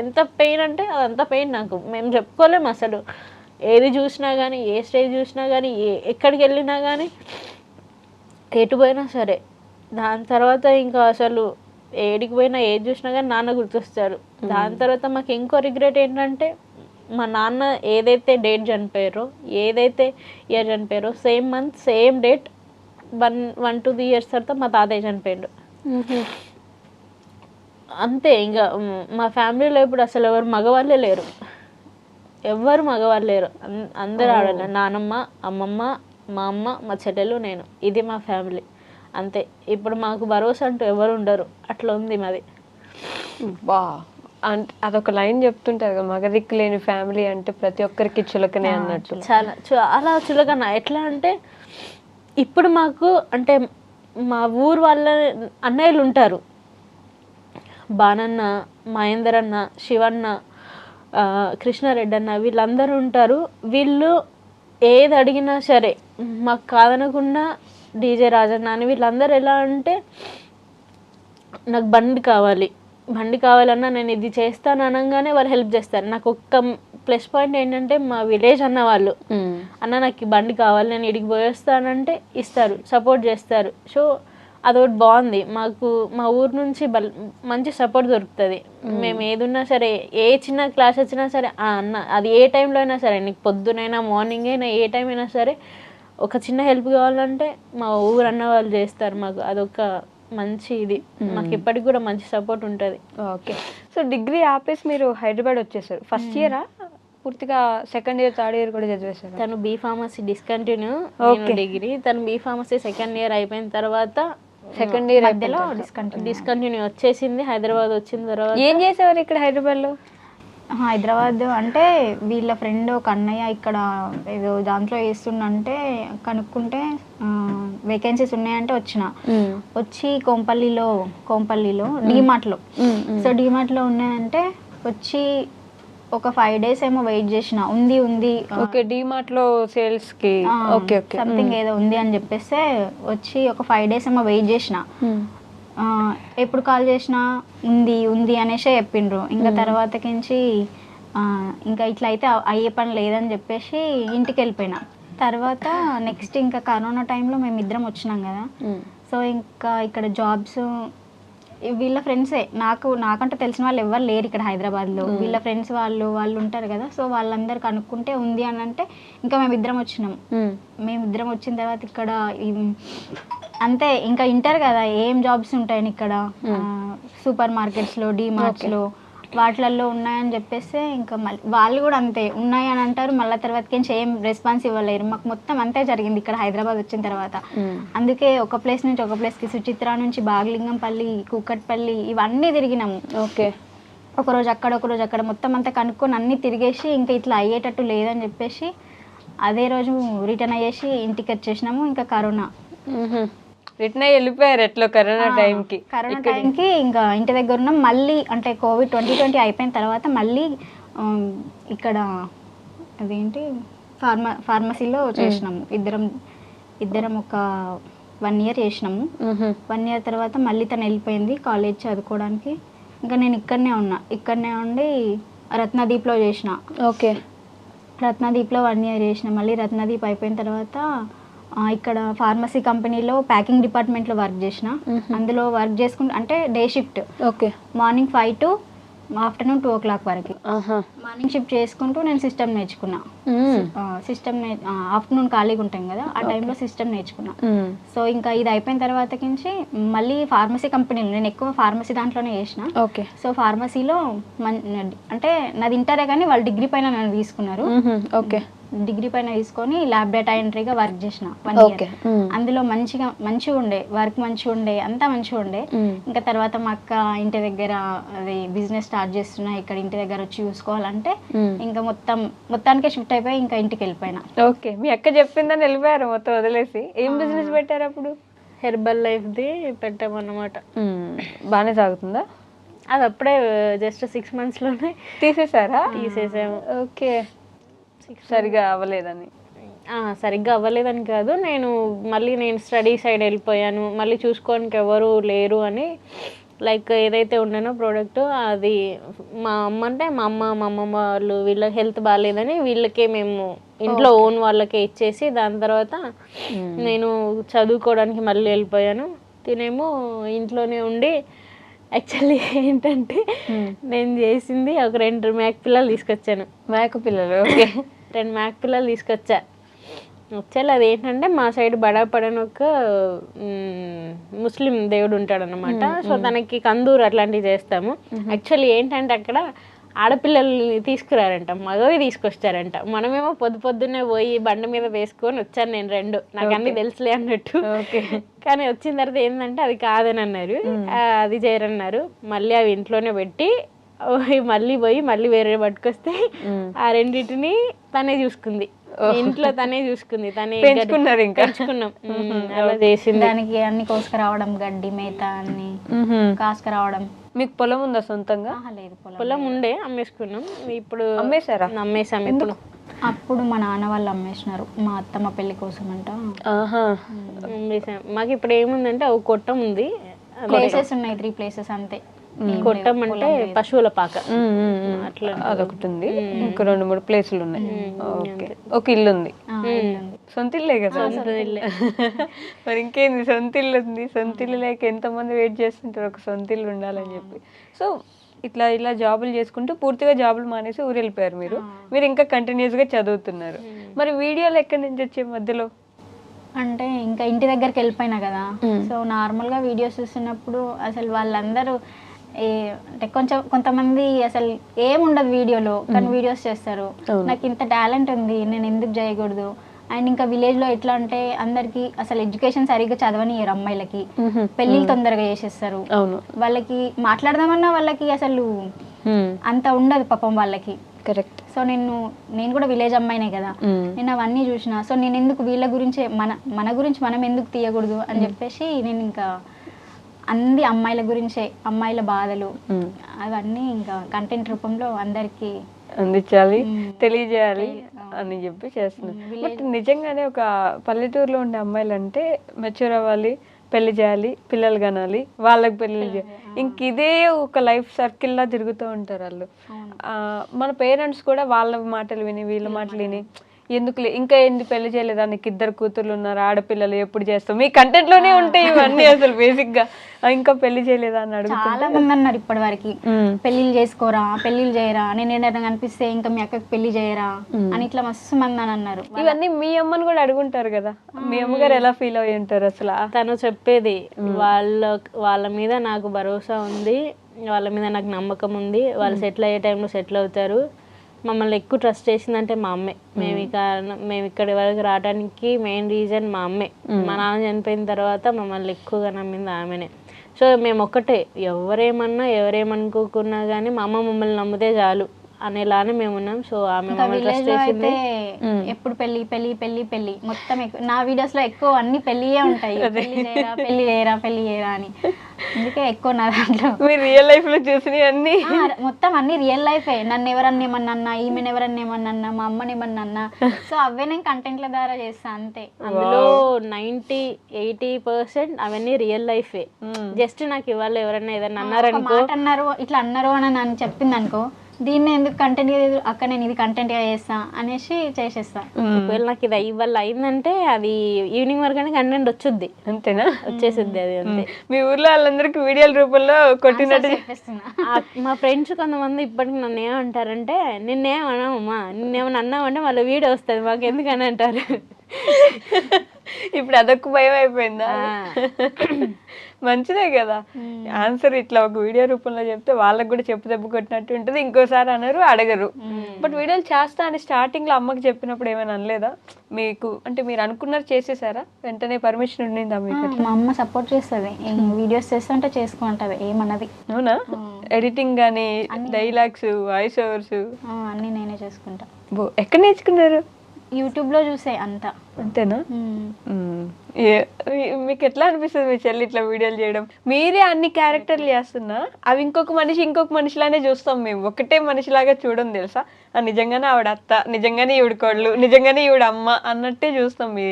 ఎంత పెయిన్ అంటే అదంత పెయిన్ నాకు మేము చెప్పుకోలేము అసలు. ఏది చూసినా కానీ, ఏ స్టేజ్ చూసినా కానీ, ఎక్కడికి వెళ్ళినా కానీ, ఎటు పోయినా సరే దాని తర్వాత ఇంకా అసలు ఏడికి పోయినా ఏది చూసినా కానీ నాన్న గుర్తొస్తారు. దాని తర్వాత మాకు ఇంకో రిగ్రెట్ ఏంటంటే మా నాన్న ఏదైతే డేట్ చనిపోయారో, ఏదైతే ఇయర్ చనిపోయారో, same month same date 1-2 years తర్వాత మా తాతయ్య చనిపోయాడు. అంతే. ఇంకా మా ఫ్యామిలీలో ఇప్పుడు అసలు ఎవరు మగవాళ్ళే లేరు, ఎవ్వరు మగవాళ్ళు లేరు, అందరు ఆడలే. నానమ్మ, అమ్మమ్మ, మా అమ్మ, మా చెల్లెలు, నేను. ఇది మా ఫ్యామిలీ అంతే. ఇప్పుడు మాకు భరోసా అంటూ ఎవరు ఉండరు, అట్లా ఉంది మాది. బా అంటే అదొక లైన్ చెప్తుంటారు కదా, మగదిక్కు లేని ఫ్యామిలీ అంటే ప్రతి ఒక్కరికి చులకనే అన్నట్టు. చాలా చాలా చులకన. ఎట్లా అంటే ఇప్పుడు మాకు అంటే మా ఊరు వాళ్ళ అన్నయ్యలు ఉంటారు, బాణన్న, మహేందర్ అన్న, శివన్న, కృష్ణారెడ్డి అన్న, వీళ్ళందరూ ఉంటారు. వీళ్ళు ఏది అడిగినా సరే మాకు కాదనకుండా డీజే రాజన్న అని వీళ్ళందరూ ఎలా అంటే నాకు బండి కావాలన్నా నేను ఇది చేస్తాను అనగానే వాళ్ళు హెల్ప్ చేస్తారు. నాకు ఒక్క ప్లస్ పాయింట్ ఏంటంటే మా విలేజ్ అన్న వాళ్ళు, అన్న నాకు ఈ బండి కావాలి, నేను ఇడికి పోయేస్తానంటే ఇస్తారు, సపోర్ట్ చేస్తారు. సో అదొకటి బాగుంది మాకు. మా ఊరు నుంచి మంచి సపోర్ట్ దొరుకుతుంది. మేము ఏదున్నా సరే, ఏ చిన్న క్లాస్ వచ్చినా సరే, అన్న అది ఏ టైంలో అయినా సరే, నీకు పొద్దునైనా మార్నింగ్ అయినా ఏ టైం అయినా సరే, ఒక చిన్న హెల్ప్ కావాలంటే మా ఊరు అన్న వాళ్ళు చేస్తారు మాకు. అదొక మంచి ఇది మాకు ఇప్పటికి కూడా మంచి సపోర్ట్ ఉంటుంది. ఓకే. సో డిగ్రీ ఆపేసి మీరు హైదరాబాద్ వచ్చేసారు. ఫస్ట్ ఇయరా పూర్తిగా? సెకండ్ ఇయర్, థర్డ్ ఇయర్ కూడా చదివేశారు? తను బీ ఫార్మసీ డిస్కంటిన్యూ, డిగ్రీ. తను బీ ఫార్మసీ సెకండ్ ఇయర్ అయిపోయిన తర్వాత సెకండ్ ఇయర్ మధ్యలో డిస్కంటిన్యూ వచ్చేసింది. హైదరాబాద్ వచ్చిన తర్వాత ఏం చేసేవారు ఇక్కడ హైదరాబాద్లో? హైదరాబాద్ అంటే వీళ్ళ ఫ్రెండ్ ఒక అన్నయ్య ఇక్కడ ఏదో దాంట్లో వేస్తుండంటే కనుక్కుంటే వేకెన్సీస్ ఉన్నాయంటే వచ్చి కోంపల్లిలో డీమార్ట్లో. సో డీమార్ట్లో ఉన్నాయంటే వచ్చి ఒక 5 days ఏమో వెయిట్ చేసిన, ఉంది ఓకే డీమార్ట్లో సేల్స్ కి ఓకే సంథింగ్ ఏదో ఉంది అని చెప్పేస్తే వచ్చి ఒక 5 days ఏమో వెయిట్ చేసిన. ఎప్పుడు కాల్ చేసినా ఉంది అనేసి చెప్పిండ్రు. ఇంకా తర్వాతకించి ఇంకా ఇట్లా అయితే అయ్యే పని లేదని చెప్పేసి ఇంటికి వెళ్ళిపోయినా. తర్వాత నెక్స్ట్ ఇంకా కరోనా టైంలో మేము ఇద్దరం వచ్చినాం కదా. సో ఇంకా ఇక్కడ జాబ్స్ వీళ్ళ ఫ్రెండ్సే, నాకంటే తెలిసిన వాళ్ళు ఎవరు లేరు ఇక్కడ హైదరాబాద్లో. వీళ్ళ ఫ్రెండ్స్ వాళ్ళు ఉంటారు కదా. సో వాళ్ళందరూ కనుక్కుంటే ఉంది అని అంటే ఇంకా మేమిద్దరం వచ్చినాం. మేమిద్దరం వచ్చిన తర్వాత ఇక్కడ అంతే ఇంకా ఇంటర్ కదా, ఏం జాబ్స్ ఉంటాయని ఇక్కడ సూపర్ మార్కెట్స్లో, డీమార్ట్స్లో వాటిలలో ఉన్నాయని చెప్పేస్తే ఇంకా మళ్ళీ వాళ్ళు కూడా అంతే ఉన్నాయని అంటారు. మళ్ళీ తర్వాతకి ఏం రెస్పాన్స్ ఇవ్వలేరు. మాకు మొత్తం అంతే జరిగింది ఇక్కడ హైదరాబాద్ వచ్చిన తర్వాత. అందుకే ఒక ప్లేస్ నుంచి ఒక ప్లేస్కి, సుచిత్ర నుంచి బాగలింగంపల్లి, కూకట్పల్లి ఇవన్నీ తిరిగినాము. ఓకే. ఒకరోజు అక్కడ మొత్తం అంతా కనుక్కొని అన్నీ తిరిగేసి ఇంకా ఇట్లా అయ్యేటట్టు లేదని చెప్పేసి అదే రోజు రిటర్న్ అయ్యేసి ఇంటికి వచ్చేసినాము. ఇంకా కరోనా రిటర్న్ అయ్యి వెళ్ళిపోయారు ఎట్లా కరోనా టైంకి ఇంకా ఇంటి దగ్గర ఉన్నాం. మళ్ళీ అంటే కోవిడ్ 2020 అయిపోయిన తర్వాత మళ్ళీ ఇక్కడ అదేంటి ఫార్మసీలో చేసినాము. ఇద్దరం ఒక 1 year చేసినాము. 1 year తర్వాత మళ్ళీ తను వెళ్ళిపోయింది కాలేజ్ చదువుకోవడానికి. ఇంకా నేను ఇక్కడనే ఉండి రత్నదీప్లో చేసిన. ఓకే. రత్నదీప్లో 1 year చేసిన. మళ్ళీ రత్నదీప్ అయిపోయిన తర్వాత ఇక్కడ ఫార్మసీ కంపెనీలో ప్యాకింగ్ డిపార్ట్మెంట్లో వర్క్ చేసిన. అందులో వర్క్ చేసుకుంటూ అంటే day shift, okay. Morning 5 to afternoon 2 o'clock వరకు మార్నింగ్ షిఫ్ట్ చేసుకుంటూ నేను సిస్టమ్ నేర్చుకున్నా. సిస్టమ్ ఆఫ్టర్నూన్ ఖాళీగా ఉంటాం కదా, ఆ టైంలో సిస్టమ్ నేర్చుకున్నా. సో ఇంకా ఇది అయిపోయిన తర్వాత నుంచి మళ్ళీ ఫార్మసీ కంపెనీలో నేను ఎక్కువ ఫార్మసీ దాంట్లోనే చేసిన. ఓకే. సో ఫార్మసీలో అంటే నాది ఇంటరే కానీ వాళ్ళు డిగ్రీ పైన నన్ను తీసుకున్నారు. ఓకే. డిగ్రీ పైన తీసుకొని ల్యాబ్ డేటా ఎంట్రీగా వర్క్ చేసిన 1 year. అందులో మంచిగా ఉండే వర్క్, మంచిగా ఉండే, అంతా మంచిగా ఉండే. ఇంకా తర్వాత మా అక్క ఇంటి దగ్గర అది బిజినెస్ స్టార్ట్ చేస్తున్నా, ఇక్కడ ఇంటి దగ్గర వచ్చి చూసుకోవాలంటే ఇంకా మొత్తానికే షిఫ్ట్ అయిపోయి ఇంకా ఇంటికి వెళ్ళిపోయినా. ఓకే. మీ అక్క చెప్పిందని వెళ్ళిపోయారు మొత్తం వదిలేసి. ఏం బిజినెస్ పెట్టారు అప్పుడు? హెర్బల్ లైఫ్ది పెట్టామన్నమాట. బాగానే సాగుతుందా? అది అప్పుడే జస్ట్ 6 monthsలోనే తీసేసారా? తీసేసాము. ఓకే. సరిగా అవ్వలేదని? సరిగ్గా అవ్వలేదని కాదు, నేను స్టడీ సైడ్ వెళ్ళిపోయాను. మళ్ళీ చూసుకోవడానికి ఎవరు లేరు అని లైక్ ఏదైతే ఉండేనో ప్రోడక్ట్ అది మా అమ్మమ్మ వాళ్ళు వీళ్ళకి హెల్త్ బాగాలేదని వీళ్ళకే మేము ఇంట్లో ఓన్ వాళ్ళకే ఇచ్చేసి దాని తర్వాత నేను చదువుకోవడానికి మళ్ళీ వెళ్ళిపోయాను. తినేమో ఇంట్లోనే ఉండి యాక్చువల్లీ ఏంటంటే నేను చేసింది ఒక 2 మేక పిల్లలు తీసుకొచ్చాను. మేక పిల్లలు? ఓకే. 2 మేక పిల్లలు తీసుకొచ్చా. యాక్చువల్లీ అది ఏంటంటే మా సైడ్ బడాపడని ఒక ముస్లిం దేవుడు ఉంటాడనమాట. సో తనకి కందూరు అట్లాంటివి చేస్తాము. యాక్చువల్లీ ఏంటంటే అక్కడ ఆడపిల్లల్ని తీసుకురారంట, మగవి తీసుకొచ్చారంట. మనమేమో పొద్దున్నే పోయి బండ మీద వేసుకొని వచ్చాను నేను 2, నాకు అన్ని తెలుసులే అన్నట్టు. కానీ వచ్చిన తర్వాత ఏంటంటే అది కాదని అన్నారు, అది చేయరన్నారు. మళ్ళీ అవి ఇంట్లోనే పెట్టి మళ్ళీ వేరే పట్టుకొస్తే ఆ 2 తనే చూసుకుంది, ఇంట్లో తనే చూసుకుంది, తనే పెంచుకున్నాం. అలా చేసింది. దానికి అన్ని కోసుకురావడం, గడ్డి మేత అన్ని కాసుకురావడం. మీకు పొలం ఉందా సొంతంగా? లేదు, పొలం ఉండే అమ్మేసుకున్నాం. ఇప్పుడు అమ్మేశారా? అమ్మేసాం. ఇప్పుడు అప్పుడు మా నాన్న వాళ్ళు అమ్మేసినారు, మా అత్తమ్మ పెళ్లి కోసం అంట అమ్మేసాం. మాకు ఇప్పుడు ఏముందంటే ఒక కొట్టం ఉంది, ప్లేసెస్ ఉన్నాయి, 3 places అంతే. కొట్టం అంటే పశువుల పాక అట్లా అదొకటి ఉంది, ఇంకా 2-3 ప్లేసులు ఉన్నాయి. ఓకే. ఒక ఇల్లు ఉంది, సొంత ఇల్లే కదా? మరి ఇంకేంది, సొంత ఇల్లు ఉంది. సొంత ఇల్లు లేక ఎంతమంది వెయిట్ చేస్తుంటారు ఒక సొంత ఇల్లు ఉండాలని చెప్పి. సో ఇలా జాబులు చేసుకుంటూ పూర్తిగా జాబులు మానేసి ఊరు వెళ్ళిపోయారు మీరు ఇంకా కంటిన్యూస్గా చదువుతున్నారు. మరి వీడియోలు ఎక్కడి నుంచి వచ్చే మధ్యలో? అంటే ఇంకా ఇంటి దగ్గరికి వెళ్ళిపోయినా కదా, సో నార్మల్గా వీడియోస్ చూస్తున్నప్పుడు అసలు వాళ్ళందరూ అంటే కొంతమంది అసలు ఏముండదు వీడియోలో, కానీ వీడియోస్ చేస్తారు. నాకు ఇంత టాలెంట్ ఉంది, నేను ఎందుకు చేయకూడదు? అండ్ ఇంకా విలేజ్లో ఎట్లా అంటే అందరికి అసలు ఎడ్యుకేషన్ సరిగ్గా చదవనియరు, అమ్మాయిలకి పెళ్ళిళ్ళు తొందరగా చేసేస్తారు. వాళ్ళకి మాట్లాడదామన్నా వాళ్ళకి అసలు అంత ఉండదు పాపం వాళ్ళకి. కరెక్ట్. సో నేను కూడా విలేజ్ అమ్మాయినే కదా, నేను అవన్నీ చూసిన. సో నేను ఎందుకు వీళ్ళ గురించే మన గురించి మనం ఎందుకు తీయకూడదు అని చెప్పేసి నేను ఇంకా అన్ని అమ్మాయిల గురించే, అమ్మాయిల బాధలు అవన్నీ ఇంకా కంటెంట్ రూపంలో అందరికి అందించాలి, తెలియజేయాలి అని చెప్పి చేస్తున్నాను. బట్ నిజంగానే ఒక పల్లెటూరులో ఉండే అమ్మాయిలు అంటే మెచ్యూర్ అవ్వాలి, పెళ్లి చేయాలి, పిల్లలు కనాలి, వాళ్ళకి పెళ్లి చేయాలి, ఇంక ఇదే ఒక లైఫ్ సర్కిల్లా తిరుగుతూ ఉంటారు వాళ్ళు. మన పేరెంట్స్ కూడా వాళ్ళ మాటలు విని వీళ్ళ మాటలు విని ఎందుకులే ఇంకా ఏంది పెళ్లి చేయలేదా, నీకు 2 కూతుర్లు ఉన్నారు, ఆడపిల్లలు ఎప్పుడు చేస్తావు, మీ కంటెంట్ లోనే ఉంటాయి ఇవన్నీ. అసలు బేసిక్ గా ఇంకా పెళ్లి చేయలేదా అని అడుగు. చాలా మంది అన్నారు ఇప్పటి వరకు, పెళ్లిళ్ళు చేసుకోరా, పెళ్లిళ్ళు చేయరా, నేను ఏదైనా కనిపిస్తే ఇంకా మీ అక్కకి పెళ్లి చేయరా అని ఇట్లా మస్తు మంది అని అన్నారు. ఇవన్నీ మీ అమ్మని కూడా అడుగుంటారు కదా, మీ అమ్మగారు ఎలా ఫీల్ అయ్యి ఉంటారు అసలు? తను చెప్పేది వాళ్ళ మీద నాకు భరోసా ఉంది, వాళ్ళ మీద నాకు నమ్మకం ఉంది, వాళ్ళు సెటిల్ అయ్యే టైంలో సెటిల్ అవుతారు. మమ్మల్ని ఎక్కువ ట్రస్ట్ చేసిందంటే మా అమ్మే. మేము ఇక్కడి వరకు రావడానికి మెయిన్ రీజన్ మా అమ్మే. మా నాన్న చనిపోయిన తర్వాత మమ్మల్ని ఎక్కువగా నమ్మింది ఆమెనే. సో మేము ఒక్కటే, ఎవరేమనుకోకున్నా కానీ మా అమ్మ మమ్మల్ని నమ్మితే చాలు అనేలానే మేము ఉన్నాం. సో ఆమె మమ్మల్ని ట్రస్ట్ చేసింది. ఎప్పుడు పెళ్లి పెళ్లి పెళ్లి పెళ్లి మొత్తం నా వీడియోస్ లో ఎక్కువ అన్ని పెళ్లియే ఉంటాయి, పెళ్లి చేయరా అని. అందుకే ఎక్కువ నా దాంట్లో రియల్ లైఫ్ లో చూసినవి అన్ని మొత్తం అన్ని రియల్ లైఫే. నన్ను ఎవరన్నా ఏమన్నా, ఈమెను ఎవరన్నా ఏమన్నా, మా అమ్మని ఏమన్నా, సో అవే నేను కంటెంట్ల ద్వారా చేస్తా అంతే. అందులో 90-80% అవన్నీ రియల్ లైఫే. జస్ట్ నాకు ఇవాళ ఎవరన్నా ఏదన్నా అన్నారనుకో, అన్నారు ఇట్లా అన్నారు అని చెప్పింది అనుకో, దీన్ని ఎందుకు కంటెంట్ అక్క నేను ఇది కంటెంట్ గా చేస్తా అనేసి చేసేస్తా. ఒకవేళ నాకు ఇది ఇవాళ అయిందంటే అది ఈవినింగ్ వరకు కంటెంట్ వచ్చుద్ది, అంతేనా? వచ్చేసిద్ది అది అంతే. మీ ఊర్లో వాళ్ళందరికి వీడియోల రూపంలో కొట్టినట్టు చెప్పేస్తున్నా. మా ఫ్రెండ్స్ కొంతమంది ఇప్పటికి నన్ను ఏమంటారంటే నిన్నేమన్నామమ్మా, నిన్నేమన్నా అన్నామంటే మళ్ళీ వీడియో వస్తుంది మాకు ఎందుకని అంటారు. ఇప్పుడు అదొక భయం అయిపోయిందా? మంచిదే కదా, ఆన్సర్ ఇట్లా ఒక వీడియో రూపంలో చెప్తే వాళ్ళకి కూడా చెప్పు దెబ్బ కొట్టినట్టు ఉంటుంది, ఇంకోసారి అనరు అడగరు. బట్ వీడియోలు చేస్తా అని స్టార్టింగ్ లో అమ్మకి చెప్పినప్పుడు ఏమైనా అనలేదా మీకు? అంటే మీరు అనుకున్నారు చేసేసారా, వెంటనే పర్మిషన్ ఉండిందా మీకు? మా అమ్మ సపోర్ట్ చేస్తుంది, వీడియోస్ చేస్తుంటే చేసుకుంటది, ఏమన్నది. అవునా? ఎడిటింగ్ కానీ, డైలాగ్స్, వాయిస్ ఓవర్స్ అన్నీ నేనే చేసుకుంటా. ఎక్కడ నేర్చుకున్నారు? యూట్యూబ్ లో చూసే అంతా. అంతేనా? మీకు ఎట్లా అనిపిస్తుంది మీ చెల్లి ఇట్లా వీడియోలు చేయడం? మీరే అన్ని క్యారెక్టర్లు చేస్తున్నా అవి ఇంకొక మనిషిలానే చూస్తాం మేము, ఒకటే మనిషిలాగా చూడం తెలుసా? నిజంగానే ఆవిడ అత్త, నిజంగానే ఈవిడ కోళ్ళు, నిజంగానే ఈవిడ అమ్మ అన్నట్టే చూస్తాం మీ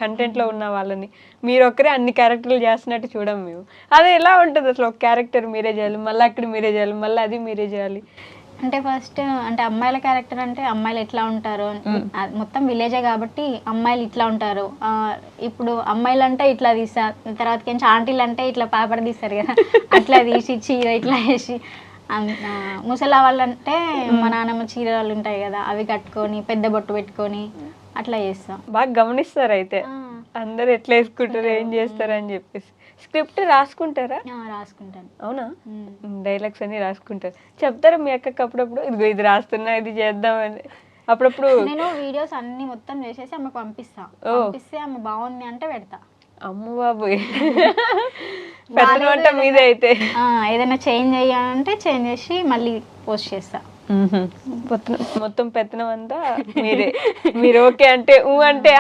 కంటెంట్ లో ఉన్న వాళ్ళని. మీరు ఒక్కరే అన్ని క్యారెక్టర్లు చేస్తున్నట్టు చూడం మేము. అదే ఎలా ఉంటుంది అసలు? ఒక క్యారెక్టర్ మీరే చేయాలి, మళ్ళీ అక్కడ మీరే చేయాలి, మళ్ళీ అది మీరే చేయాలి. అంటే ఫస్ట్ అంటే అమ్మాయిల క్యారెక్టర్ అంటే అమ్మాయిలు ఎట్లా ఉంటారు, మొత్తం విలేజే కాబట్టి అమ్మాయిలు ఇట్లా ఉంటారు. ఇప్పుడు అమ్మాయిలు అంటే ఇట్లా తీస్తారు, తర్వాత ఆంటీలు అంటే ఇట్లా పేపర్ తీస్తారు కదా, అట్లా తీసి చీర ఇట్లా వేసి. ముసలా వాళ్ళంటే మా నాన్నమ్మ చీరలు ఉంటాయి కదా అవి కట్టుకొని పెద్ద బొట్టు పెట్టుకొని అట్లా చేస్తాం. బాగా గమనిస్తారు అయితే అందరు ఎట్లా వేసుకుంటారు, ఏం చేస్తారు అని చెప్పేసి. స్క్రిప్ట్ రాసుకుంటారా? రాసుకుంటాను. అవునా? డైలాగ్స్ అన్ని రాసుకుంటారు. చెప్తారా మీ అక్కకి అప్పుడప్పుడు ఇదిగో ఇది రాస్తున్నా, ఇది చేద్దామని? అప్పుడప్పుడు నేను వీడియోస్ అన్ని మొత్తం చేసేసి ఆమెకు పంపిస్తే ఆమె బాగుంది అంటే పెడతా. అమ్మ బాబోయ్, పెద్దమంట మీదే అయితే. ఏదైనా చేంజ్ అయ్యానంటే చేంజ్ చేసి మళ్ళీ పోస్ట్ చేస్తా. మొత్తం పెత్తనం అంతా మీరే. మీరు ఓకే అంటే అంటే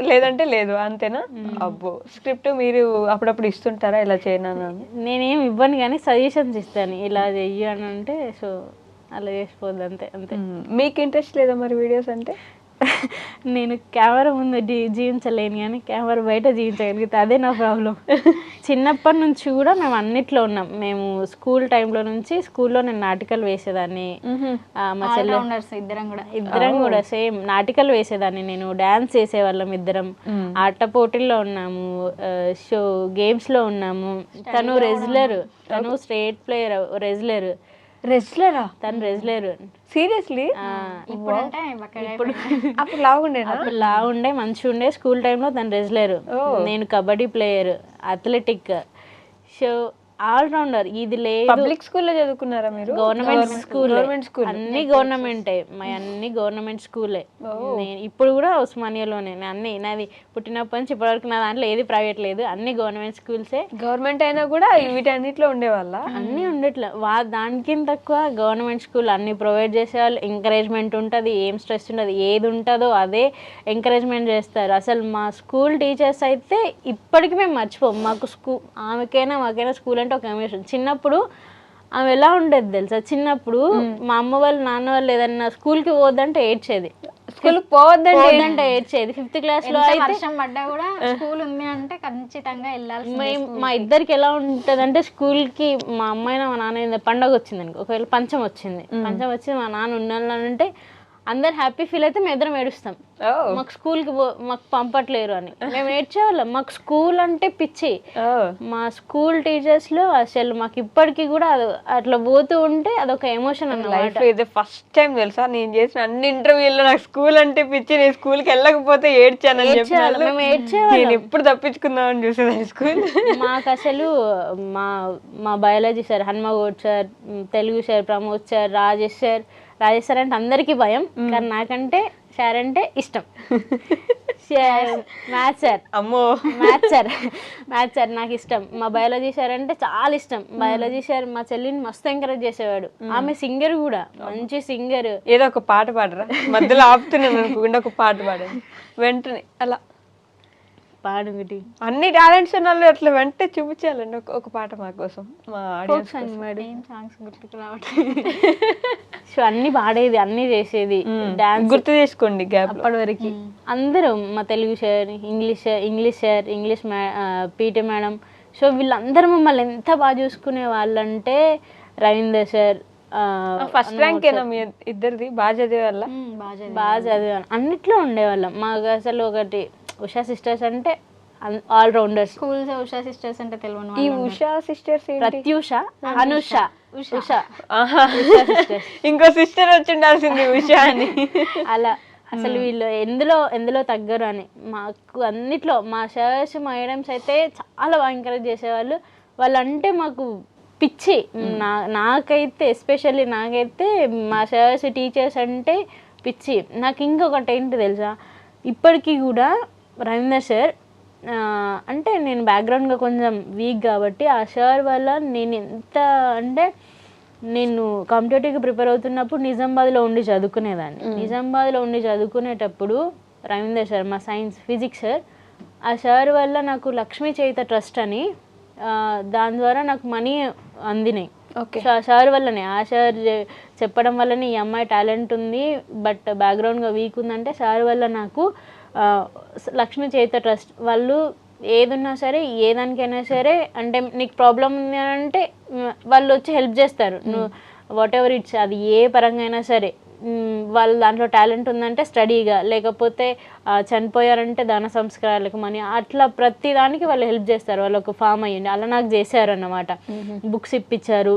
లేదంటే లేదు, అంతేనా? అబ్బో, స్క్రిప్ట్ మీరు అప్పుడప్పుడు ఇస్తుంటారా ఇలా చేయను? నేనేం ఇవ్వను కానీ సజెషన్స్ ఇస్తాను, ఇలా చెయ్యి అని అంటే సో అలా చేసిపోద్ది అంతే. మీకు ఇంట్రెస్ట్ లేదా మరి వీడియోస్ అంటే? నేను కెమెరా ముందు జీవించలేను కానీ కెమెరా బయట జీవించగలిగితే అదే నా ప్రాబ్లం. చిన్నప్పటి నుంచి కూడా మేము అన్నిట్లో ఉన్నాం. మేము స్కూల్ టైంలో నుంచి స్కూల్లో నేను నాటికలు వేసేదాన్ని, మా చెల్లె ఇద్దరం కూడా సేమ్ నాటికలు వేసేదాన్ని. నేను డాన్స్ చేసేవాళ్ళం ఇద్దరం, ఆట పోటీల్లో ఉన్నాము, షో గేమ్స్లో ఉన్నాము. తను రెజ్లర్, తను స్టేట్ ప్లేయర్ రెజ్లర్. రెజ్లరా? తను రెజ్లర్. సీరియస్లీ? ఇప్పుడు అప్పుడు లావుండేనా? అప్పుడు లావుండే మంచిగా ఉండే. స్కూల్ టైంలో తను రెజ్లర్, నేను kabaddi player, athletic, so all rounder. ఇది లేదు. పబ్లిక్ స్కూల్లో చదువుకున్నారా మీరు? గవర్నమెంట్ స్కూల్, అన్ని గవర్నమెంటే, మా అన్ని గవర్నమెంట్ స్కూలే. నేను ఇప్పుడు కూడా ఉస్మానియాలోనే అన్ని, నాది పుట్టినప్పటి నుంచి ఇప్పటివరకు నా దాంట్లో ఏది ప్రైవేట్ లేదు, అన్ని గవర్నమెంట్ స్కూల్సే. గవర్నమెంట్ అయినా కూడా వీటన్నిటిలో ఉండేవాళ్ళ? అన్నీ ఉండట్లే, దానికింత తక్కువ గవర్నమెంట్ స్కూల్ అన్ని ప్రొవైడ్ చేసేవాళ్ళు. ఎంకరేజ్మెంట్ ఉంటుంది, ఏం స్ట్రెస్ ఉండదు, ఏది ఉంటుందో అదే ఎంకరేజ్మెంట్ చేస్తారు. అసలు మా స్కూల్ టీచర్స్ అయితే ఇప్పటికీ మేము మర్చిపోం. మాకు మాకైనా స్కూల్ అంటే ఒక ఎమోషన్. చిన్నప్పుడు ఆమె ఎలా ఉండేది తెలుసా? చిన్నప్పుడు మా అమ్మ వాళ్ళు నాన్న వాళ్ళు ఏదన్నా స్కూల్కి పోవద్దంటే ఏడ్చేది, స్కూల్కి పోవద్దంటే ఏడ్చేది. 5th క్లాస్లో అయితే వర్షం పడ్డా కూడా స్కూల్ ఉంది అంటే ఖచ్చితంగా వెళ్ళాలి. మా ఇద్దరికి ఎలా ఉంటుంది అంటే స్కూల్కి మా అమ్మాయినా మా నాన్న పండగ వచ్చింది అనుకో, ఒకవేళ పంచం వచ్చింది మా నాన్న ఉండాలంటే అందరు హ్యాపీ ఫీల్ అయితే మేము ఇద్దరం ఏడుస్తాం. మాకు స్కూల్కి మాకు పంపట్లేరు అని మేము ఏడ్చేవాళ్ళం. మాకు స్కూల్ అంటే పిచ్చి. మా స్కూల్ టీచర్స్లో అసలు మాకు ఇప్పటికీ కూడా అట్లా పోతూ ఉంటే అదొక ఎమోషన్ అన్నమాట. ఇది ఫస్ట్ టైం తెలుసా నేను చేసిన అన్ని ఇంటర్వ్యూల్లో నాకు స్కూల్ అంటే పిచ్చి, నేను స్కూల్కి వెళ్ళకపోతే ఏడ్చానని చెప్పాను. మేము ఏడ్చేవాళ్ళం. నేను ఎప్పుడు తప్పించుకుందామని చూసేది స్కూల్. మాకు అసలు మా biology sir Hanmagoud sir, Telugu sir Pramod sir, Rajesh sir అంటే అందరికీ భయం, కానీ నాకంటే సార్ అంటే ఇష్టం. మ్యాథ్స్ సార్ నాకు ఇష్టం. మా బయాలజీ సార్ అంటే చాలా ఇష్టం. బయాలజీ సార్ మా చెల్లిని మస్తు ఎంకరేజ్ చేసేవాడు. ఆమె సింగర్ కూడా, మంచి సింగర్. ఏదో ఒక పాట పాడరా? మధ్యలో ఆపుతున్నాను అనుకోకుండా ఒక పాట పాడండి వెంటనే. అలా పాడుగుటి అన్ని టాలెంట్స్ ఉన్న వాళ్ళు అట్లా వెంటనే చూపించాలండి ఒక పాట మా కోసం, మా ఆడియన్స్. సో అన్ని పాడేది, అన్ని చేసేది, డాన్స్ గుర్తు చేసుకోండి గ్యాప్ అప్పటి వరకు. అందరూ మా Telugu sir, English PT madam, so వీళ్ళందరూ మమ్మల్ని ఎంత బాగా చూసుకునే వాళ్ళంటే రవీందర్ సార్, ఫస్ట్ ర్యాంక్ ఏనా మీ ఇద్దరిది? బాగా చదివే వల్ల? బాగా చదివాను, అన్నిట్లో ఉండేవాళ్ళం. మాకు అసలు ఒకటి ఉషా సిస్టర్స్ అంటే all rounders. Schools Usha sisters అంటే తెలియని ఈ వాళ్ళు ఉషా సిస్టర్స్ ప్రత్యూష, అనుష, ఉష, ఇంకో సిస్టర్ వచ్చి ఉండాల్సింది ఉషా అని. అలా అసలు వీళ్ళు ఎందులో తగ్గరు అని. మాకు అన్నిట్లో మా సార్స్ మేడమ్స్ అయితే చాలా బాగా ఎంకరేజ్ చేసేవాళ్ళు. వాళ్ళంటే మాకు పిచ్చి. నాకైతే ఎస్పెషల్లీ నాకైతే మా సార్స్ టీచర్స్ అంటే పిచ్చి. నాకు ఇంకొకటి ఏంటి తెలుసా, ఇప్పటికీ కూడా రవీందర్ సార్ అంటే నేను బ్యాక్గ్రౌండ్గా కొంచెం వీక్ కాబట్టి ఆ సార్ వల్ల నేను ఎంత అంటే, నేను కాంపిటేటివ్కి ప్రిపేర్ అవుతున్నప్పుడు నిజామాబాద్లో ఉండి చదువుకునేదాన్ని. నిజామాబాద్లో ఉండి చదువుకునేటప్పుడు రవీందర్ సార్, మా సైన్స్ ఫిజిక్స్ సార్, ఆ సార్ వల్ల నాకు లక్ష్మీ చైత ట్రస్ట్ అని, దాని ద్వారా నాకు మనీ అందినాయి. సో ఆ సార్ వల్లనే, ఆ సార్ చెప్పడం వల్లనే ఈ అమ్మాయి టాలెంట్ ఉంది బట్ బ్యాక్గ్రౌండ్గా వీక్ ఉందంటే సార్ వల్ల నాకు లక్ష్మీ చైత ట్రస్ట్ వాళ్ళు ఏదున్నా సరే, ఏ దానికైనా సరే, అంటే నీకు ప్రాబ్లం ఉంది అని అంటే వాళ్ళు వచ్చి హెల్ప్ చేస్తారు. నువ్వు వాట్ ఎవర్ ఇట్స్, అది ఏ పరంగా అయినా సరే. వాళ్ళు దాంట్లో టాలెంట్ ఉందంటే స్టడీగా, లేకపోతే చనిపోయారంటే దాన సంస్కారాలకు మనీ, అట్లా ప్రతి దానికి వాళ్ళు హెల్ప్ చేస్తారు. వాళ్ళు ఒక ఫామ్ అయ్యండి, అలా నాకు చేశారు అన్నమాట. బుక్స్ ఇప్పించారు,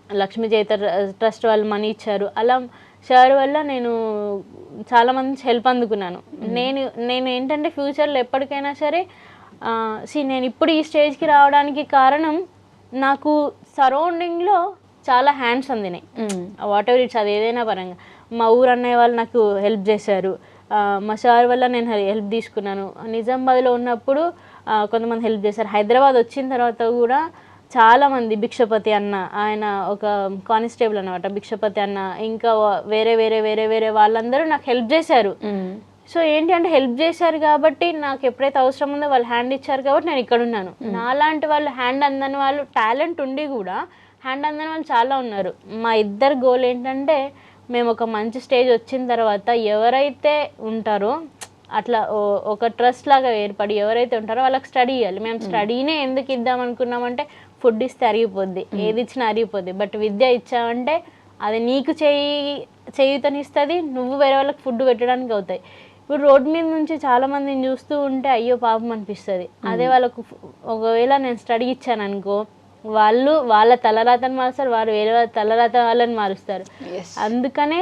లక్ష్మీ చైత ట్రస్ట్ వాళ్ళు మనీ ఇచ్చారు. అలా సార్ వల్ల నేను చాలా మంది హెల్ప్ అందుకున్నాను. నేను ఏంటంటే ఫ్యూచర్లో ఎప్పటికైనా సరే నేను ఇప్పుడు ఈ స్టేజ్కి రావడానికి కారణం నాకు సరౌండింగ్లో చాలా హ్యాండ్స్ అందినాయి. వాట్ ఎవర్ ఇట్స్, అది ఏదైనా పరంగా. మా ఊరు అన్నయ్య వాళ్ళు నాకు హెల్ప్ చేశారు, మా సార్ వల్ల నేను హెల్ప్ తీసుకున్నాను. నిజామాబాద్లో ఉన్నప్పుడు కొంతమంది హెల్ప్ చేశారు. హైదరాబాద్ వచ్చిన తర్వాత కూడా చాలామంది, భిక్షపతి అన్న, ఆయన ఒక కానిస్టేబుల్ అన్నమాట, భిక్షపతి అన్న, ఇంకా వేరే వేరే వేరే వేరే వాళ్ళందరూ నాకు హెల్ప్ చేశారు. సో ఏంటి అంటే హెల్ప్ చేశారు కాబట్టి నాకు ఎప్పుడైతే అవసరం ఉందో వాళ్ళు హ్యాండ్ ఇచ్చారు కాబట్టి నేను ఇక్కడ ఉన్నాను. నాలాంటి వాళ్ళు హ్యాండ్ అందని వాళ్ళు, టాలెంట్ ఉండి కూడా హ్యాండ్ అందని వాళ్ళు చాలా ఉన్నారు. మా ఇద్దరు గోల్ ఏంటంటే మేము ఒక మంచి స్టేజ్ వచ్చిన తర్వాత ఎవరైతే ఉంటారో అట్లా ఒక ట్రస్ట్ లాగా ఏర్పడి ఎవరైతే ఉంటారో వాళ్ళకి స్టడీ ఇవ్వాలి. మేము స్టడీనే ఎందుకు ఇద్దాం అనుకున్నామంటే, ఫుడ్ ఇస్తే అరిగిపోద్ది, ఏది ఇచ్చినా అరిగిపోద్ది. బట్ విద్య ఇచ్చామంటే అది నీకు చేయుతనిస్తుంది, నువ్వు వేరే వాళ్ళకి ఫుడ్ పెట్టడానికి అవుతాయి. ఇప్పుడు రోడ్ మీద నుంచి చాలా మందిని చూస్తూ ఉంటే అయ్యో పాపం అనిపిస్తుంది. అదే వాళ్ళకు ఒకవేళ నేను స్టడీ ఇచ్చాను అనుకో, వాళ్ళు వాళ్ళ తలరాతను మారుస్తారు, వారు వేరే వాళ్ళ తలరాత వాళ్ళని మారుస్తారు. అందుకనే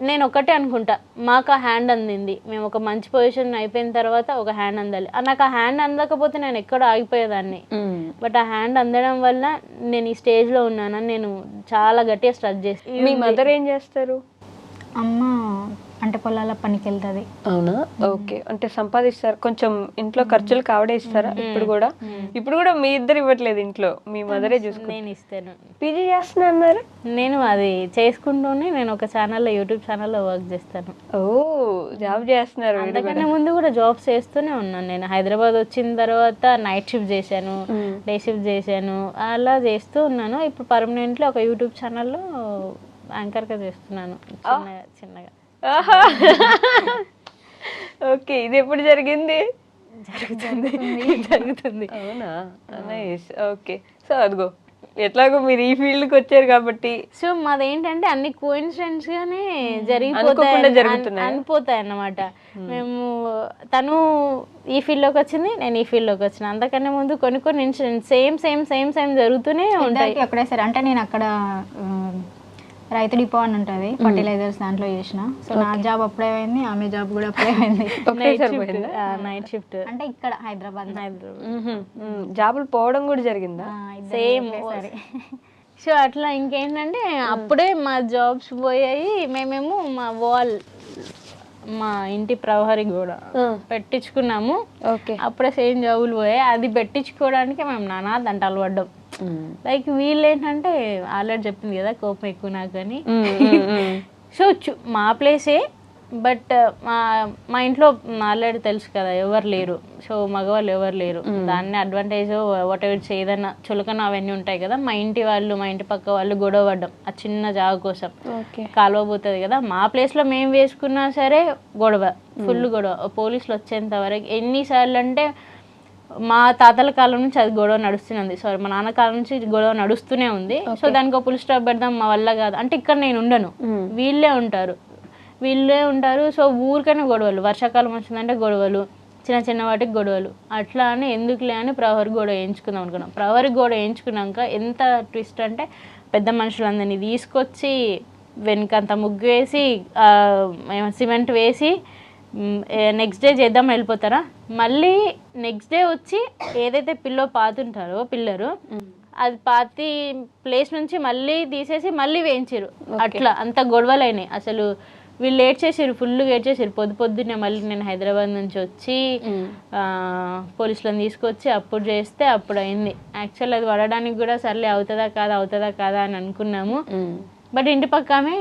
నేను ఒకటే అనుకుంటా, మాకు ఆ హ్యాండ్ అందింది, మేము ఒక మంచి పొజిషన్ అయిపోయిన తర్వాత ఒక హ్యాండ్ అందాలి. నాకు ఆ హ్యాండ్ అందకపోతే నేను ఎక్కడో ఆగిపోయేదాన్ని. బట్ ఆ హ్యాండ్ అందడం వల్ల నేను ఈ స్టేజ్లో ఉన్నానని నేను చాలా గట్టిగా స్ట్రక్ చేస్తాను. మీ మదర్ ఏం చేస్తారు? అమ్మ అంటే పొలాల పనికి వెళ్తుంది. అవునా? ఓకే. అంటే సంపాదిస్తారు, కొంచెం ఇంట్లో ఖర్చులు కావడే ఇస్తారా? ఇప్పుడు కూడా మీ ఇద్దరు ఇవ్వట్లేదు, ఇంట్లో మీ మదరే చూసుకుంటారు? నేను ఇస్తాను. పీజీ చేస్తున్నా అన్నారు. నేను అది చేసుకుంటూనే నేను ఒక ఛానల్లో, యూట్యూబ్ ఛానల్లో వర్క్ చేస్తాను. ఓ, జాబ్ చేస్తున్నారు. అంతకన్నా ముందు కూడా జాబ్స్ చేస్తూనే ఉన్నాను. నేను హైదరాబాద్ వచ్చిన తర్వాత నైట్ షిఫ్ట్ చేశాను, డే షిఫ్ట్ చేశాను, అలా చేస్తూ ఉన్నాను. ఇప్పుడు పర్మనెంట్లీ ఒక యూట్యూబ్ ఛానల్లో యాంకర్గా చేస్తున్నాను, చిన్నగా. ఓకే, ఇది ఎప్పుడు జరిగింది? జరుగుతుంది. అవునా? నైస్. ఓకే. సో అదిగో, ఎట్లాగో మీరు ఈ ఫీల్డ్కి వచ్చారు కాబట్టి, సో మాదేంటంటే అన్ని కోఇన్సిడెంట్స్ గానే అనిపోతాయి అన్నమాట. మేము తను ఈ ఫీల్డ్లోకి వచ్చింది, నేను ఈ ఫీల్డ్లోకి వచ్చిన, అంతకన్నా ముందు కొన్ని ఇన్సిడెంట్స్ సేమ్ జరుగుతూనే ఉంటాయి ఒకటేసారి. అంటే నేను అక్కడ రైతు డిపో అని ఉంటుంది, ఫర్టిలైజర్స్, దాంట్లో చేసిన. సో నా జాబ్ అప్పుడే అయింది, ఆమె జాబ్ కూడా అప్పుడే అయింది. నైట్ షిఫ్ట్ అంటే ఇక్కడ హైదరాబాద్. జాబులు పోవడం కూడా జరిగిందా? సేమ్. సో అట్లా ఇంకేంటంటే అప్పుడే మా జాబ్స్ పోయాయి. మేమేమో మా ఇంటి ప్రహరీ కూడా పెట్టించుకున్నాము. అప్పుడే సేమ్ జాబులు పోయాయి. అది పెట్టించుకోవడానికి మేము నానా దంటాలు పడ్డాం. లైక్ వీళ్ళు ఏంటంటే ఆల్రెడీ చెప్పింది కదా, కోపం ఎక్కువ నాకు అని. సో మా ప్లేసే, బట్ మా ఇంట్లో ఆల్రెడీ తెలుసు కదా ఎవరు లేరు, సో మగవాళ్ళు ఎవరు లేరు. దాన్ని అడ్వాంటేజ్ వాట్ ఎవర్ ఏదైనా చులకన అవన్నీ ఉంటాయి కదా. మా ఇంటి వాళ్ళు, మా ఇంటి పక్క వాళ్ళు గొడవ పడ్డం ఆ చిన్న జాగ కోసం. కాలువ పోతుంది కదా, మా ప్లేస్లో మేము వేసుకున్నా సరే గొడవ, ఫుల్ గొడవ. పోలీసులు వచ్చేంత వరకు ఎన్నిసార్లు అంటే మా తాతల కాలం నుంచి అది గొడవ నడుస్తూనే ఉంది, సారీ మా నాన్న కాలం నుంచి గొడవ నడుస్తూనే ఉంది. సో దానికి ఒక పుల్ స్టాప్ పెడదాం మా వల్ల కాదు అంటే ఇక్కడ నేను ఉండను, వీళ్ళే ఉంటారు. సో ఊరికైనా గొడవలు, వర్షాకాలం వచ్చిందంటే గొడవలు, చిన్న చిన్న వాటికి గొడవలు. అట్లా అని ఎందుకులే అని ప్రహరీ గోడ వేయించుకుందాం అనుకున్నాం. ప్రహరీ గోడ వేయించుకున్నాక ఎంత ట్విస్ట్ అంటే పెద్ద మనుషులందరినీ తీసుకొచ్చి వెనకంత ముగ్గు వేసి సిమెంట్ వేసి నెక్స్ట్ డే చేద్దాం వెళ్ళిపోతారా, మళ్ళీ నెక్స్ట్ డే వచ్చి ఏదైతే పాతుంటారో పిల్లరు అది పాతి ప్లేస్ నుంచి మళ్ళీ తీసేసి మళ్ళీ వేయించారు. అట్లా అంత గొడవలు అయినాయి. అసలు వీళ్ళు లేట్ చేసారు, ఫుల్గా లేట్ చేసారు. పొద్దున్నే మళ్ళీ నేను హైదరాబాద్ నుంచి వచ్చి పోలీసులను తీసుకొచ్చి అప్పుడు చేస్తే అప్పుడు అయింది. యాక్చువల్ అది పడడానికి కూడా సర్లే అవుతుందా కాదా అని అనుకున్నాము. బట్ ఇంటి పక్కమే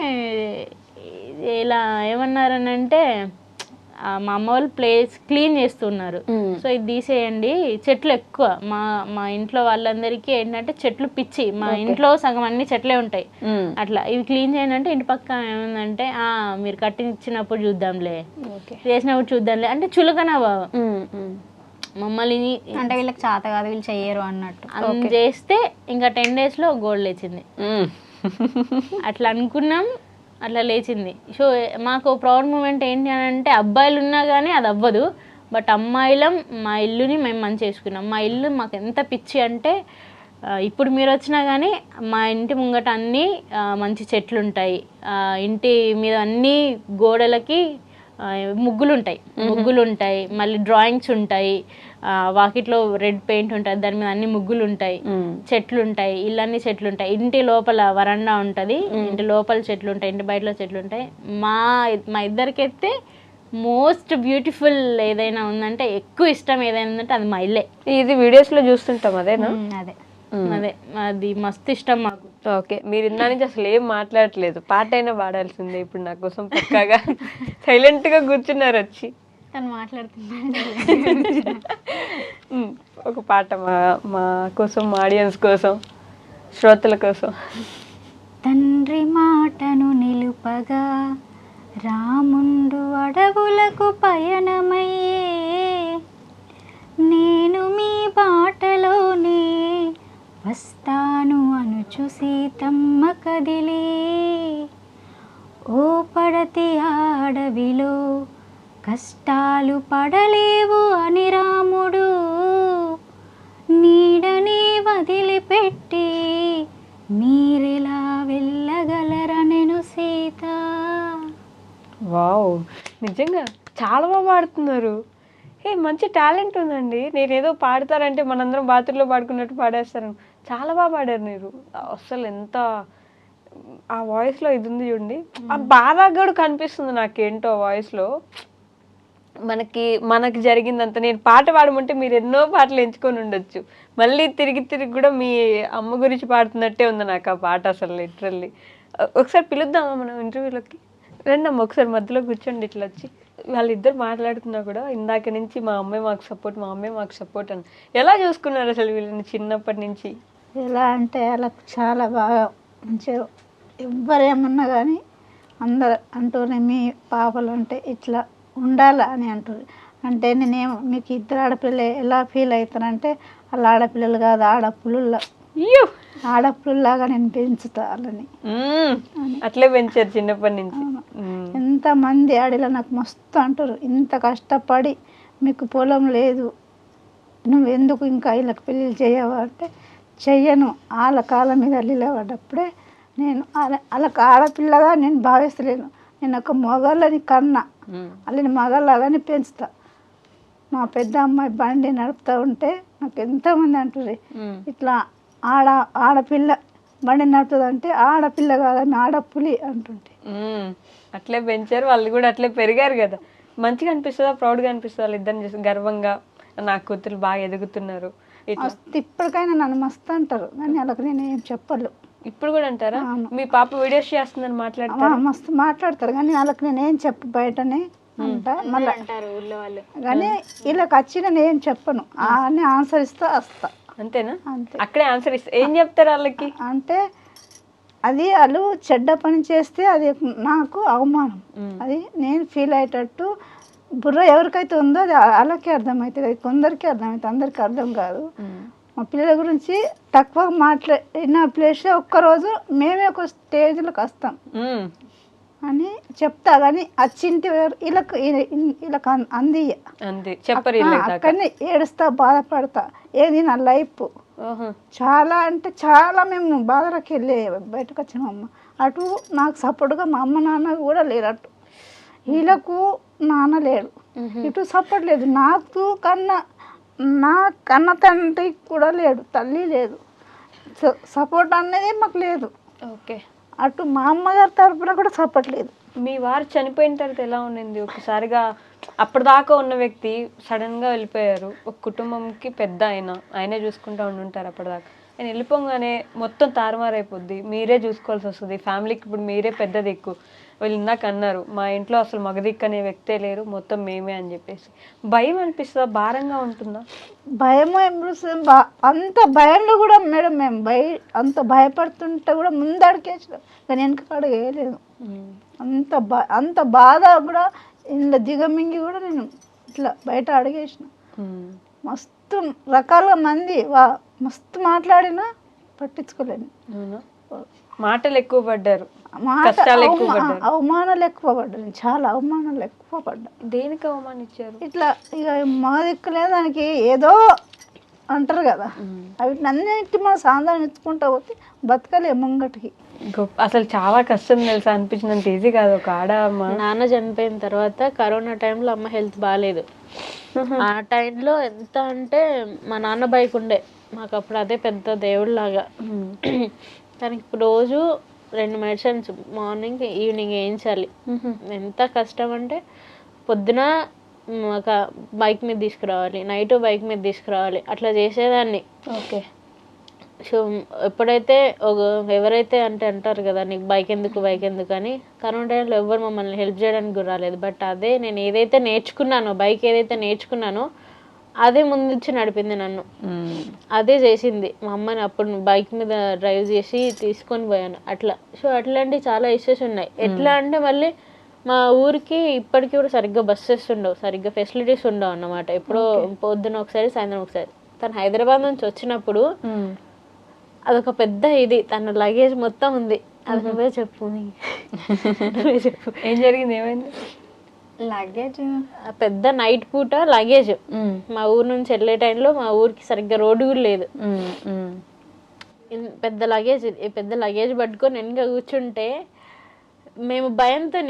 ఇలా ఏమన్నారని అంటే మా అమ్మ వాళ్ళు ప్లేస్ క్లీన్ చేస్తున్నారు, సో ఇది తీసేయండి. చెట్లు ఎక్కువ మా ఇంట్లో వాళ్ళందరికీ ఏంటంటే చెట్లు పిచ్చి, మా ఇంట్లో సగం అన్ని చెట్లే ఉంటాయి. అట్లా ఇవి క్లీన్ చేయండి అంటే ఇంటి పక్క ఏముందంటే మీరు కట్టించినప్పుడు చూద్దాంలే, చేసినప్పుడు చూద్దాంలే అంటే చులకన బావ మమ్మల్ని అంటే వీళ్ళకి చేత కాదు వీళ్ళు చెయ్యరు అన్నట్టు అన్ని చేస్తే ఇంకా 10 daysలో గోల్డ్ లేచింది. అట్లా అనుకున్నాం, అట్లా లేచింది. సో మాకు ప్రౌడ్ మూమెంట్ ఏంటి అని అంటే అబ్బాయిలు ఉన్నా కానీ అది అవ్వదు, బట్ అమ్మాయిలం మా ఇల్లుని మేము మంచి చేసుకున్నాం. మా ఇల్లు మాకు ఎంత పిచ్చి అంటే ఇప్పుడు మీరు వచ్చినా కానీ మా ఇంటి ముంగట అన్నీ మంచి చెట్లు ఉంటాయి, ఇంటి మీద అన్ని గోడలకి ముగ్గులు ఉంటాయి, మళ్ళీ డ్రాయింగ్స్ ఉంటాయి, వాకిట్లో రెడ్ పెయింట్ ఉంటుంది, దాని మీద అన్ని ముగ్గులు ఉంటాయి, చెట్లు ఉంటాయి, ఇల్లన్నీ చెట్లు ఉంటాయి. ఇంటి లోపల వరండా ఉంటుంది, ఇంటి లోపల చెట్లు ఉంటాయి, ఇంటి బయటలో చెట్లు ఉంటాయి. మా ఇద్దరికైతే మోస్ట్ బ్యూటిఫుల్ ఏదైనా ఉందంటే, ఎక్కువ ఇష్టం ఏదైనా ఉందంటే అది మా ఇల్లే. ఇది వీడియోస్లో చూస్తుంటాం అదేనా? అదే అది మస్తు ఇష్టం మాకు. ఓకే, మీరు ఇందా నుంచి అసలు ఏం మాట్లాడట్లేదు, పాట అయినా పాడాల్సిందే ఇప్పుడు నా కోసం. పక్కాగా సైలెంట్గా కూర్చున్నారు వచ్చి. తను మాట్లాడుతున్నా ఒక పాట మా కోసం, మా ఆడియన్స్ కోసం, శ్రోతల కోసం. తండ్రి మాటను నిలుపగా రాముండు అడవులకు పయనమయ్యే, నేను మీ బాటలోనే వస్తాను అనుచు సీతమ్మ కదిలే, ఓ పడతి అడవిలో కష్టాలు పడలేవు అని రాముడు నీడని వదిలిపెట్టి మీరెలా వెళ్ళగలరనెను సీత. వావ్, నిజంగా చాలా బాగా పాడుతున్నారు. మంచి టాలెంట్ ఉందండి. నేనేదో పాడతారంటే మనందరం బాత్రూంలో పాడుకున్నట్టు పాడేస్తాను. చాలా బాగా పాడారు మీరు. అసలు ఎంత ఆ వాయిస్లో ఇది ఉంది చూడండి, ఆ బాధ కూడా కనిపిస్తుంది నాకేంటో వాయిస్లో. మనకి జరిగిందంత నేను పాట పాడమంటే మీరు ఎన్నో పాటలు ఎంచుకొని ఉండొచ్చు. మళ్ళీ తిరిగి కూడా మీ అమ్మ గురించి పాడుతున్నట్టే ఉంది నాకు ఆ పాట అసలు లిటరల్లీ. ఒకసారి పిలుద్దామా మనం ఇంటర్వ్యూలోకి? రండి అమ్మ, ఒకసారి మధ్యలో కూర్చోండి. ఇట్లా వచ్చి వాళ్ళిద్దరు మాట్లాడుతున్నా కూడా ఇందాక నుంచి మా అమ్మాయి మాకు సపోర్ట్ అని ఎలా చూసుకున్నారు అసలు వీళ్ళని చిన్నప్పటి నుంచి? ఎలా అంటే వాళ్ళకు చాలా బాగా మంచిగా ఎవ్వరేమన్నా కానీ అందరు అంటూనే మీ పాపలు అంటే ఇట్లా ఉండాలా అని అంటారు. అంటే నేనేమో మీకు ఇద్దరు ఆడపిల్లలు ఎలా ఫీల్ అవుతానంటే వాళ్ళ ఆడపిల్లలు కాదు ఆడపిల్లలాగా నేను పెంచుతా వాళ్ళని. అట్లే పెంచారు చిన్నప్పటి నుంచి. ఎంతమంది ఆడలో నాకు మస్తు అంటారు, ఇంత కష్టపడి మీకు పొలం లేదు, నువ్వు ఎందుకు ఇంకా వీళ్ళకి పెళ్ళిళ్ళు చేయవా అంటే చెయ్యను. వాళ్ళ కాళ్ళ మీద నిలబడ్డప్పుడే నేను వాళ్ళకి ఆడపిల్లగా నేను భావిస్తలేను. నేను ఒక మొగళ్ళని కన్నా వాళ్ళని మగళ్ళగానే పెంచుతా. మా పెద్ద అమ్మాయి బండి నడుపుతూ ఉంటే నాకు ఎంతమంది అంటారు ఇట్లా ఆడపిల్ల బండి నడుపుతుందంటే ఆడపిల్ల కాదని ఆడపులి అంటుంటే. అట్లే పెంచారు వాళ్ళు కూడా, అట్లే పెరిగారు కదా. మంచిగా అనిపిస్తుందా, ప్రౌడ్గా అనిపిస్తుంది వాళ్ళిద్దరిని చేసి గర్వంగా నా కూతురు బాగా ఎదుగుతున్నారు? ఇప్పటికైనా నన్ను మస్తు అంటారు కానీ వాళ్ళకి నేను ఏం చెప్పలు. ఇప్పుడు కూడా అంటారా? మీ పాప వీడియోస్ చేస్తుందని మాట్లాడతారు? మస్తు మాట్లాడతారు కానీ వాళ్ళకి నేను ఏం చెప్పు, బయటనే అంటా. మళ్ళీ కానీ వీళ్ళకి వచ్చి నేను ఏం చెప్పను, అని ఆన్సర్ ఇస్తా వస్తా. అంతేనా? అంతే. అక్కడే ఆన్సర్ ఇస్తా. ఏం చెప్తారు వాళ్ళకి అంటే అది వాళ్ళు చెడ్డ పని చేస్తే అది నాకు అవమానం, అది నేను ఫీల్ అయ్యేటట్టు బుర్ర ఎవరికైతే ఉందో అది వాళ్ళకే అర్థమవుతుంది, అది కొందరికి అర్థమవుతుంది, అందరికీ అర్థం కాదు. మా పిల్లల గురించి తక్కువ మాట్లాడిన ప్లేస్లో ఒక్కరోజు మేమే ఒక స్టేజ్లోకి వస్తాం అని చెప్తా, కానీ వచ్చింటి వీళ్ళకి అక్కడనే ఏడుస్తా, బాధపడతా. ఏది నా లైఫ్ చాలా అంటే చాలా మేము బాధలకు వెళ్ళి బయటకు వచ్చినామమ్మ. అటు నాకు సపోర్ట్గా మా అమ్మ నాన్న కూడా లేరు, అటు వీళ్ళకు నాన్న లేడు, ఇటు సపోర్ట్ లేదు. నాకు నా కన్న తండ్రికి కూడా లేడు, తల్లి లేదు, సపోర్ట్ అనేది మాకు లేదు. ఓకే. అటు మా అమ్మగారి తరపున కూడా సపోర్ట్ లేదు. మీ వారు చనిపోయిన తర్వాత ఎలా ఉండింది? ఒకసారిగా అప్పటిదాకా ఉన్న వ్యక్తి సడన్గా వెళ్ళిపోయారు. ఒక కుటుంబంకి పెద్ద ఆయనే చూసుకుంటూ ఉండుంటారు అప్పటిదాకా. ఆయన వెళ్ళిపోగానే మొత్తం తారుమారైపోద్ది, మీరే చూసుకోవాల్సి వస్తుంది. ఫ్యామిలీకి ఇప్పుడు మీరే పెద్ద దిక్కు. వీళ్ళు ఇందాక అన్నారు, మా ఇంట్లో అసలు మగదిక్కు అనే వ్యక్తే లేరు, మొత్తం మేమే అని చెప్పేసి. భయం అనిపిస్తుందా? భారంగా ఉంటుందా? భయం అంత భయంలో కూడా మేడం మేము అంత భయపడుతుంటే కూడా ముందడికేసినాం, కానీ వెనక అడుగు వేయలేదు. అంత బాధ కూడా ఇంట్లో దిగమింగి కూడా నేను ఇట్లా బయట అడిగేసిన. మస్తు రకాలుగా మంది మస్తు మాట్లాడినా పట్టించుకోలేను. మాటలు ఎక్కువ పడ్డారు, అవమానాలు ఎక్కువ పడ్డాను, చాలా అవమానాలు ఎక్కువ పడ్డా. దేనికి అవమానించారు? ఇట్లా ఇక మా దిక్కులే దానికి ఏదో అంటారు కదా, వీటిని అన్నింటి మనం సాందాన్ని ఇచ్చుకుంటా పోతే బతకలే ముంగటికి. అసలు చాలా కష్టం తెలుసా, అనిపించినంత ఈజీ కాదు. ఒక నాన్న చనిపోయిన తర్వాత కరోనా టైంలో అమ్మ హెల్త్ బాగాలేదు. ఆ టైంలో ఎంత అంటే మా నాన్న బైక్ ఉండే మాకు అప్పుడు, అదే పెద్ద దేవుళ్ళలాగా. తనకి రోజు 2 మెడిసిన్స్ మార్నింగ్ ఈవినింగ్ వేయించాలి. ఎంత కష్టం అంటే పొద్దున ఒక బైక్ మీద తీసుకురావాలి, నైట్ బైక్ మీద తీసుకురావాలి, అట్లా చేసేదాన్ని. ఓకే. సో ఎప్పుడైతే ఎవరైతే అంటారు కదా నీకు బైక్ ఎందుకు అని, కరోనా టైంలో ఎవరు మమ్మల్ని హెల్ప్ చేయడానికి కూడా రాలేదు. బట్ అదే నేను ఏదైతే నేర్చుకున్నానో, బైక్ ఏదైతే నేర్చుకున్నానో అదే ముందుంచి నడిపింది నన్ను, అదే చేసింది మా అమ్మని. అప్పుడు బైక్ మీద డ్రైవ్ చేసి తీసుకొని పోయాను అట్లా. సో అట్లాంటివి చాలా ఇష్యూస్ ఉన్నాయి. ఎట్లా అంటే మళ్ళీ మా ఊరికి ఇప్పటికీ కూడా సరిగ్గా బస్సెస్ ఉండవు, సరిగ్గా ఫెసిలిటీస్ ఉండవు అన్నమాట. ఎప్పుడో పొద్దున ఒకసారి సాయంత్రం ఒకసారి. తను హైదరాబాద్ నుంచి వచ్చినప్పుడు అదొక పెద్ద ఇది, తన లగేజ్ మొత్తం ఉంది. అది నువ్వే చెప్పు. చెప్పు ఏం జరిగింది, ఏమైంది? లగేజ్ పెద్ద నైట్ పూట లగేజ్ మా ఊరు నుంచి వెళ్ళే టైంలో మా ఊరికి సరిగ్గా రోడ్డు కూడా లేదు. పెద్ద లగేజ్ పట్టుకొని వెనక కూర్చుంటే మేము భయంతో,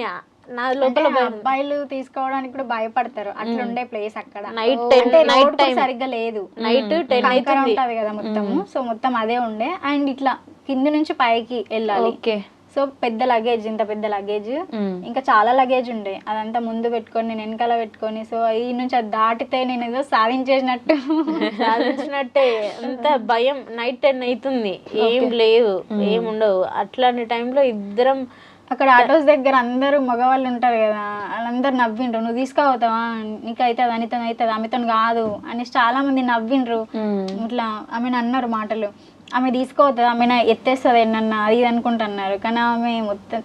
నా లోపల అబ్బాయిలు తీసుకోవడానికి కూడా భయపడతారు, అట్లా ఉండే ప్లేస్ అక్కడ. నైట్ టైం సరిగ్గా లేదు, నైట్ 10 ఉంటది కదా మొత్తము. సో మొత్తం అదే ఉండే, అండ్ ఇట్లా కింద నుంచి పైకి వెళ్ళాలి. సో పెద్ద లగేజ్, ఇంత పెద్ద లగేజ్, ఇంకా చాలా లగేజ్ ఉండే. అదంతా ముందు పెట్టుకొని నేను వెనకాల పెట్టుకొని, సో ఈ నుంచి అది దాటితే నేను ఏదో సాధించినట్టే అంత భయం. నైట్ 10 అవుతుంది, ఏం లేదు, ఏం ఉండవు. అట్లాంటి టైంలో ఇద్దరం అక్కడ ఆటోస్ దగ్గర అందరూ మగవాళ్ళు ఉంటారు కదా, వాళ్ళందరూ నవ్విండ్రు, నువ్వు తీసుకుపోతావా, నీకు అవుతుంది, అనితో అవుతుంది, ఆమెతో కాదు అనేసి చాలా మంది నవ్విండ్రు. ఇట్లా ఆమెను అన్నారు మాటలు, ఆమె తీసుకోవద్దు, ఆమె ఎత్తేస్తుంది ఏమన్నా అది ఇది అనుకుంటున్నారు. కానీ ఆమె మొత్తం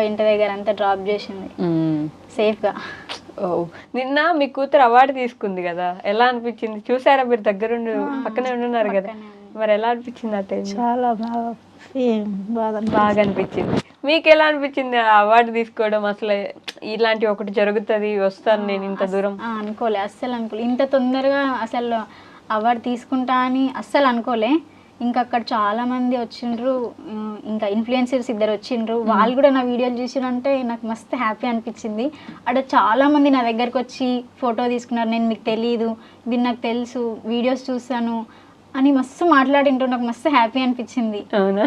ఇంటి దగ్గర అంతా డ్రాప్ చేసింది సేఫ్గా. నిన్న మీ కూతురు అవార్డు తీసుకుంది కదా, ఎలా అనిపించింది? చూసారా మీరు? దగ్గరుండి పక్కనే ఉండున్నారు కదా, మరి ఎలా అనిపించింది? ఆ టైం చాలా బాగా అనిపించింది. మీకు ఎలా అనిపించింది ఆ అవార్డు తీసుకోవడం? అసలు ఇలాంటి ఒకటి జరుగుతుంది, వస్తాను నేను ఇంత దూరం అనుకోలే, అస్సలు అనుకోలే. ఇంత తొందరగా అసలు అవార్డు తీసుకుంటా అని అస్సలు అనుకోలే. ఇంకా అక్కడ చాలా మంది వచ్చిండ్రు, ఇంకా ఇన్ఫ్లుయెన్సర్స్ 2 వచ్చిండ్రు. వాళ్ళు కూడా నా వీడియోలు చూసినంటే నాకు మస్తు హ్యాపీ అనిపించింది. అక్కడ చాలా మంది నా దగ్గరకు వచ్చి ఫోటో తీసుకున్నారు. నేను మీకు తెలియదు, ఇది నాకు తెలుసు, వీడియోస్ చూసాను అని మస్తు మాట్లాడింటూ నాకు మస్తు హ్యాపీ అనిపించింది. అవునా?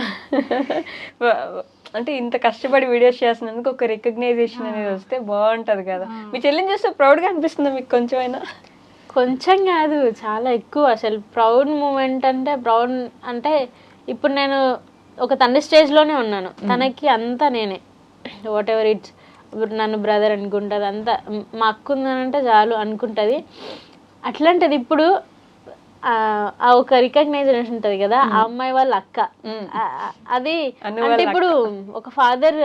అంటే ఇంత కష్టపడి వీడియోస్ చేసినందుకు ఒక రికగ్నైజేషన్ అనేది వస్తే బాగుంటది కదా. మీ చెల్లిని చూస్తే ప్రౌడ్గా అనిపిస్తుందా మీకు కొంచెమైనా? కొంచెం కాదు, చాలా ఎక్కువ. అసలు ప్రౌడ్ మూమెంట్ అంటే ఇప్పుడు నేను ఒక తండ్రి స్టేజ్లోనే ఉన్నాను, తనకి అంతా నేనే. వాట్ ఎవర్ ఇట్స్, నన్ను బ్రదర్ అనుకుంటుంది, అంతా మా అక్క ఉందనంటే చాలు అనుకుంటుంది. అట్లాంటిది ఇప్పుడు ఆ ఒక రికగ్నైజేషన్ ఉంటుంది కదా, ఆ అమ్మాయి వాళ్ళ అక్క. అది అంటే ఇప్పుడు ఒక ఫాదర్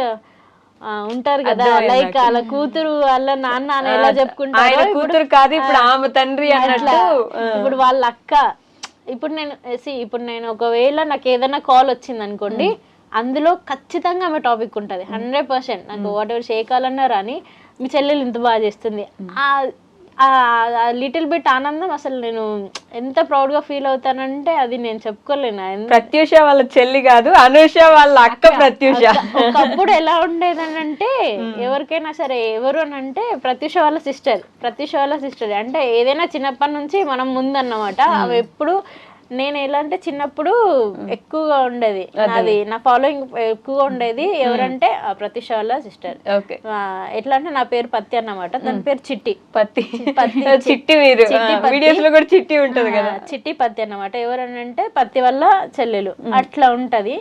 ఉంటారు కదా లైక్ వాళ్ళ కూతురు వాళ్ళ నాన్న అని ఎలా చెప్పుకుంటారు ఆయన కూతురు కాదు ఇప్పుడు ఆమె తండ్రి అన్నట్టు. ఇప్పుడు వాళ్ళ అక్క. ఇప్పుడు నేను ఒకవేళ నాకు ఏదైనా కాల్ వచ్చింది అనుకోండి, అందులో ఖచ్చితంగా ఆమె టాపిక్ ఉంటుంది 100%. నాకు వాట్ ఎవర్ చేయకాలన్నా రాని మీ చెల్లెలు ఇంత బాగా చేస్తుంది, లిటిల్ బిట్ ఆనందం అసలు నేను ఎంత ప్రౌడ్ గా ఫీల్ అవుతానంటే అది నేను చెప్పుకోలేను. ప్రత్యూష వాళ్ళ చెల్లి కాదు, అనూష వాళ్ళ అక్క ప్రత్యూష. ఒకప్పుడు ఎలా ఉండేది అని అంటే ఎవరికైనా సరే ఎవరు అని అంటే ప్రత్యూష వాళ్ళ సిస్టర్ అంటే ఏదైనా చిన్నప్పటి నుంచి మనం ముందన్నమాట. అవి ఎప్పుడు నేను ఎలా అంటే చిన్నప్పుడు ఎక్కువగా ఉండేది, అది నా ఫాలోయింగ్ ఎక్కువగా ఉండేది. ఎవరంటే ప్రత్యూష వాళ్ళ సిస్టర్. ఎట్లా అంటే నా పేరు పత్తి అన్నమాట, తన పేరు చిట్టి. చిట్టి మీరు వీడియోస్ లో కూడా చిట్టి ఉంటది కదా, చిట్టి పత్తి అన్నమాట. ఎవరనంటే పత్తి వల్ల చెల్లెలు అట్లా ఉంటది.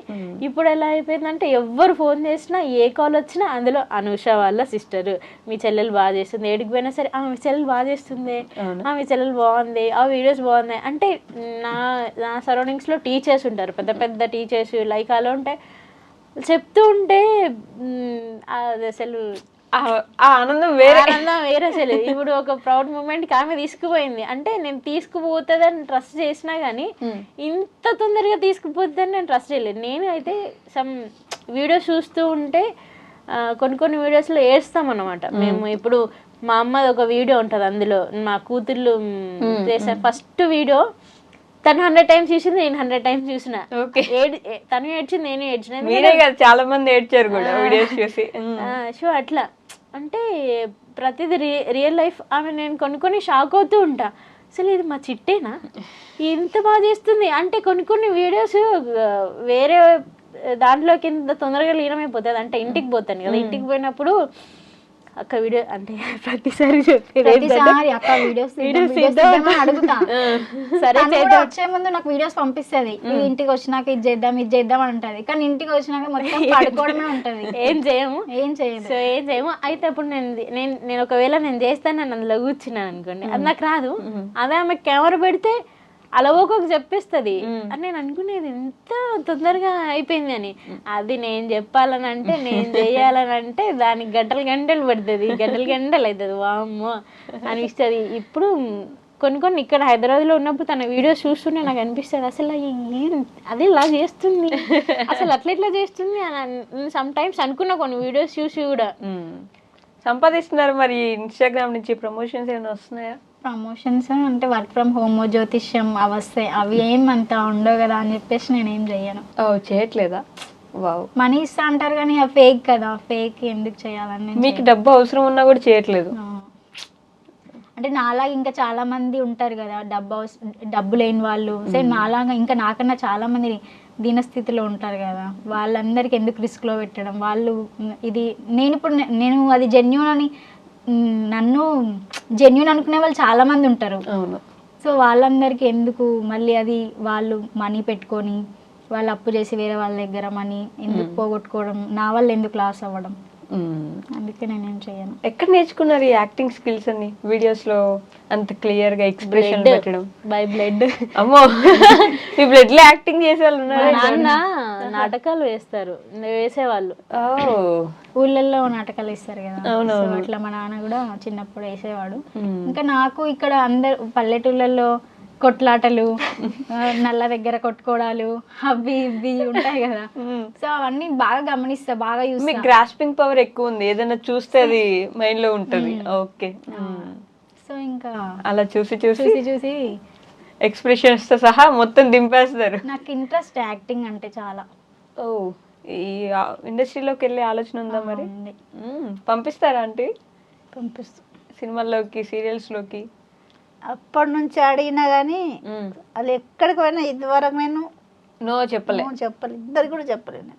ఇప్పుడు ఎలా అయిపోయిందంటే ఎవరు ఫోన్ చేసినా ఏ కాల్ వచ్చినా అందులో అనూష వాళ్ళ సిస్టర్, మీ చెల్లెలు బాగా చేస్తుంది, ఏడికి పోయినా సరే మీ చెల్లెలు బాగా చేస్తుంది, మీ చెల్లెలు బాగుంది, ఆ వీడియోస్ బాగున్నాయి అంటే. నా సరౌండింగ్స్ లో టీచర్స్ ఉంటారు, పెద్ద పెద్ద టీచర్స్ లైక్ అలా ఉంటాయి, చెప్తూ ఉంటే అది అసలు ఆనందం వేరే అసలు. ఇప్పుడు ఒక ప్రౌడ్ మూమెంట్ కి ఆమె తీసుకుపోయింది అంటే నేను తీసుకుపోతుందని ట్రస్ట్ చేసినా గానీ ఇంత తొందరగా తీసుకుపోతుందని నేను ట్రస్ట్ చేయలేదు. నేను అయితే సమ్ వీడియోస్ చూస్తూ ఉంటే కొన్ని వీడియోస్లో ఏడుస్తాం అన్నమాట మేము. ఇప్పుడు మా అమ్మది ఒక వీడియో ఉంటుంది, అందులో మా కూతుర్లు చేసే ఫస్ట్ వీడియో తను 100 times చూసింది, నేను 100 times చూసిన. తను ఏడ్చింది, నేను ఏడ్చిన, చాలా మంది ఏడ్చారు కూడా వీడియోస్ చూసి. సో అట్లా అంటే ప్రతిదీ రియల్ లైఫ్. ఆమె నేను కొన్ని షాక్ అవుతూ ఉంటా, అసలు ఇది మా చిట్టేనా ఇంత బాగా చేస్తుంది అంటే. కొన్ని వీడియోస్ వేరే దాంట్లోకి ఇంత తొందరగా లీనమైపోతుంది అంటే. ఇంటికి పోతాను కదా, ఇంటికి పోయినప్పుడు అక్క వీడియో అంటే ప్రతిసారి అక్క వీడియోస్ అడుగుతా. సరే వచ్చే ముందు నాకు వీడియోస్ పంపిస్తుంది, ఇంటికి వచ్చినాక ఇది చేద్దాం అని ఉంటది. కానీ ఇంటికి వచ్చినాక మొత్తం పడుకోవడమే ఉంటది, ఏం చేయము. అయితే అప్పుడు నేను ఒకవేళ నేను చేస్తాను నన్ను అందులో కూర్చున్నాను అనుకోండి, అది నాకు రాదు. అదే ఆమె కెమెరా పెడితే అలా ఒక్కొక్క చెప్పిస్తుంది అని నేను అనుకునేది ఎంత తొందరగా అయిపోయింది అని. అది నేను చెప్పాలని అంటే నేను చెయ్యాలని అంటే దానికి గంటలు పడుతుంది, గంటలు అవుతుంది, వామ్మో అనిపిస్తుంది. ఇప్పుడు కొన్ని ఇక్కడ హైదరాబాద్లో ఉన్నప్పుడు తన వీడియోస్ చూస్తుంటే నాకు అనిపిస్తుంది అసలు అది ఇలా చేస్తుంది, అసలు అట్లా చేస్తుంది అని సమ్ టైమ్స్ అనుకున్నా కొన్ని వీడియోస్ చూసి కూడా. సంపాదిస్తున్నారు మరి ఇన్స్టాగ్రామ్ నుంచి ప్రమోషన్స్ ఏమైనా వస్తున్నాయా? ప్రమోషన్స్ అంటే వర్క్ ఫ్రమ్ హోమ్, జ్యోతిష్యం అవి వస్తాయి. అవి ఏమంతా ఉండవు కదా అని చెప్పేసి నేనేం చెయ్యను. చేయట్లేదా? వావ్, మనీ ఇస్తా అంటారు కానీ అవి ఫేక్ కదా, ఫేక్ ఎందుకు చేయాలని. మీకు డబ్బు అవసరం ఉన్నా కూడా చేయట్లేదు అంటే నాలాగా ఇంకా చాలా మంది ఉంటారు కదా డబ్బు లేని వాళ్ళు. సరే నాలాగా ఇంకా నాకన్నా చాలా మంది దీనస్థితిలో ఉంటారు కదా, వాళ్ళందరికీ ఎందుకు రిస్క్లో పెట్టడం. వాళ్ళు ఇది నేను అది జెన్యూన్ అని నన్ను జెన్యూన్ అనుకునే వాళ్ళు చాలా మంది ఉంటారు. సో వాళ్ళందరికీ ఎందుకు మళ్ళీ అది వాళ్ళు మనీ పెట్టుకొని వాళ్ళు అప్పు చేసి వేరే వాళ్ళ దగ్గర మనీ ఎందుకు పోగొట్టుకోవడం, నా వల్ల ఎందుకు లాస్ అవ్వడం, అందుకే నేనేం చేయను. ఎక్కడ నేర్చుకున్నారు ఈ యాక్టింగ్ స్కిల్స్ అన్ని? వీడియోస్ లో అంత క్లియర్ గా ఎక్స్ప్రెషన్ పెట్టడం బై బ్లడ్. అమ్మో, ఈ బ్లడ్ లో యాక్టింగ్ చేసే వాళ్ళు ఉన్నారు. నాన్న నాటకాలు వేసేవాళ్ళు, ఊళ్ళల్లో నాటకాలు వేస్తారు కదా, అట్లా మా నాన్న కూడా చిన్నప్పుడు వేసేవాడు. ఇంకా నాకు ఇక్కడ అందరు పల్లెటూళ్ళల్లో కొట్లాటలు, నల్ల దగ్గర కొట్టుకోవడాలు అవి ఇవి ఉంటాయి కదా, సో అవన్నీ బాగా గమనిస్తా, బాగా యూస్. మీకు గ్రాస్పింగ్ పవర్ ఎక్కువ ఉంది, ఏదైనా చూస్తే అది మైండ్ లో ఉంటది. ఓకే, సో ఇంకా అలా చూసి ఎక్స్ప్రెషన్స్ తో సహా మొత్తం దింపేస్తారు. నాకు ఇంట్రెస్ట్ యాక్టింగ్ అంటే చాలా. ఈ ఇండస్ట్రీలోకి వెళ్ళే ఆలోచన ఉందా మరి? పంపిస్తారా అంటే? పంపిస్తా, సినిమాల్లోకి సీరియల్స్ లోకి అప్పటి నుంచి అడిగినా కానీ వాళ్ళు ఎక్కడికి పోయినా ఇదివరకు నేను నో చెప్పలేదు, ఇద్దరు కూడా చెప్పలేను.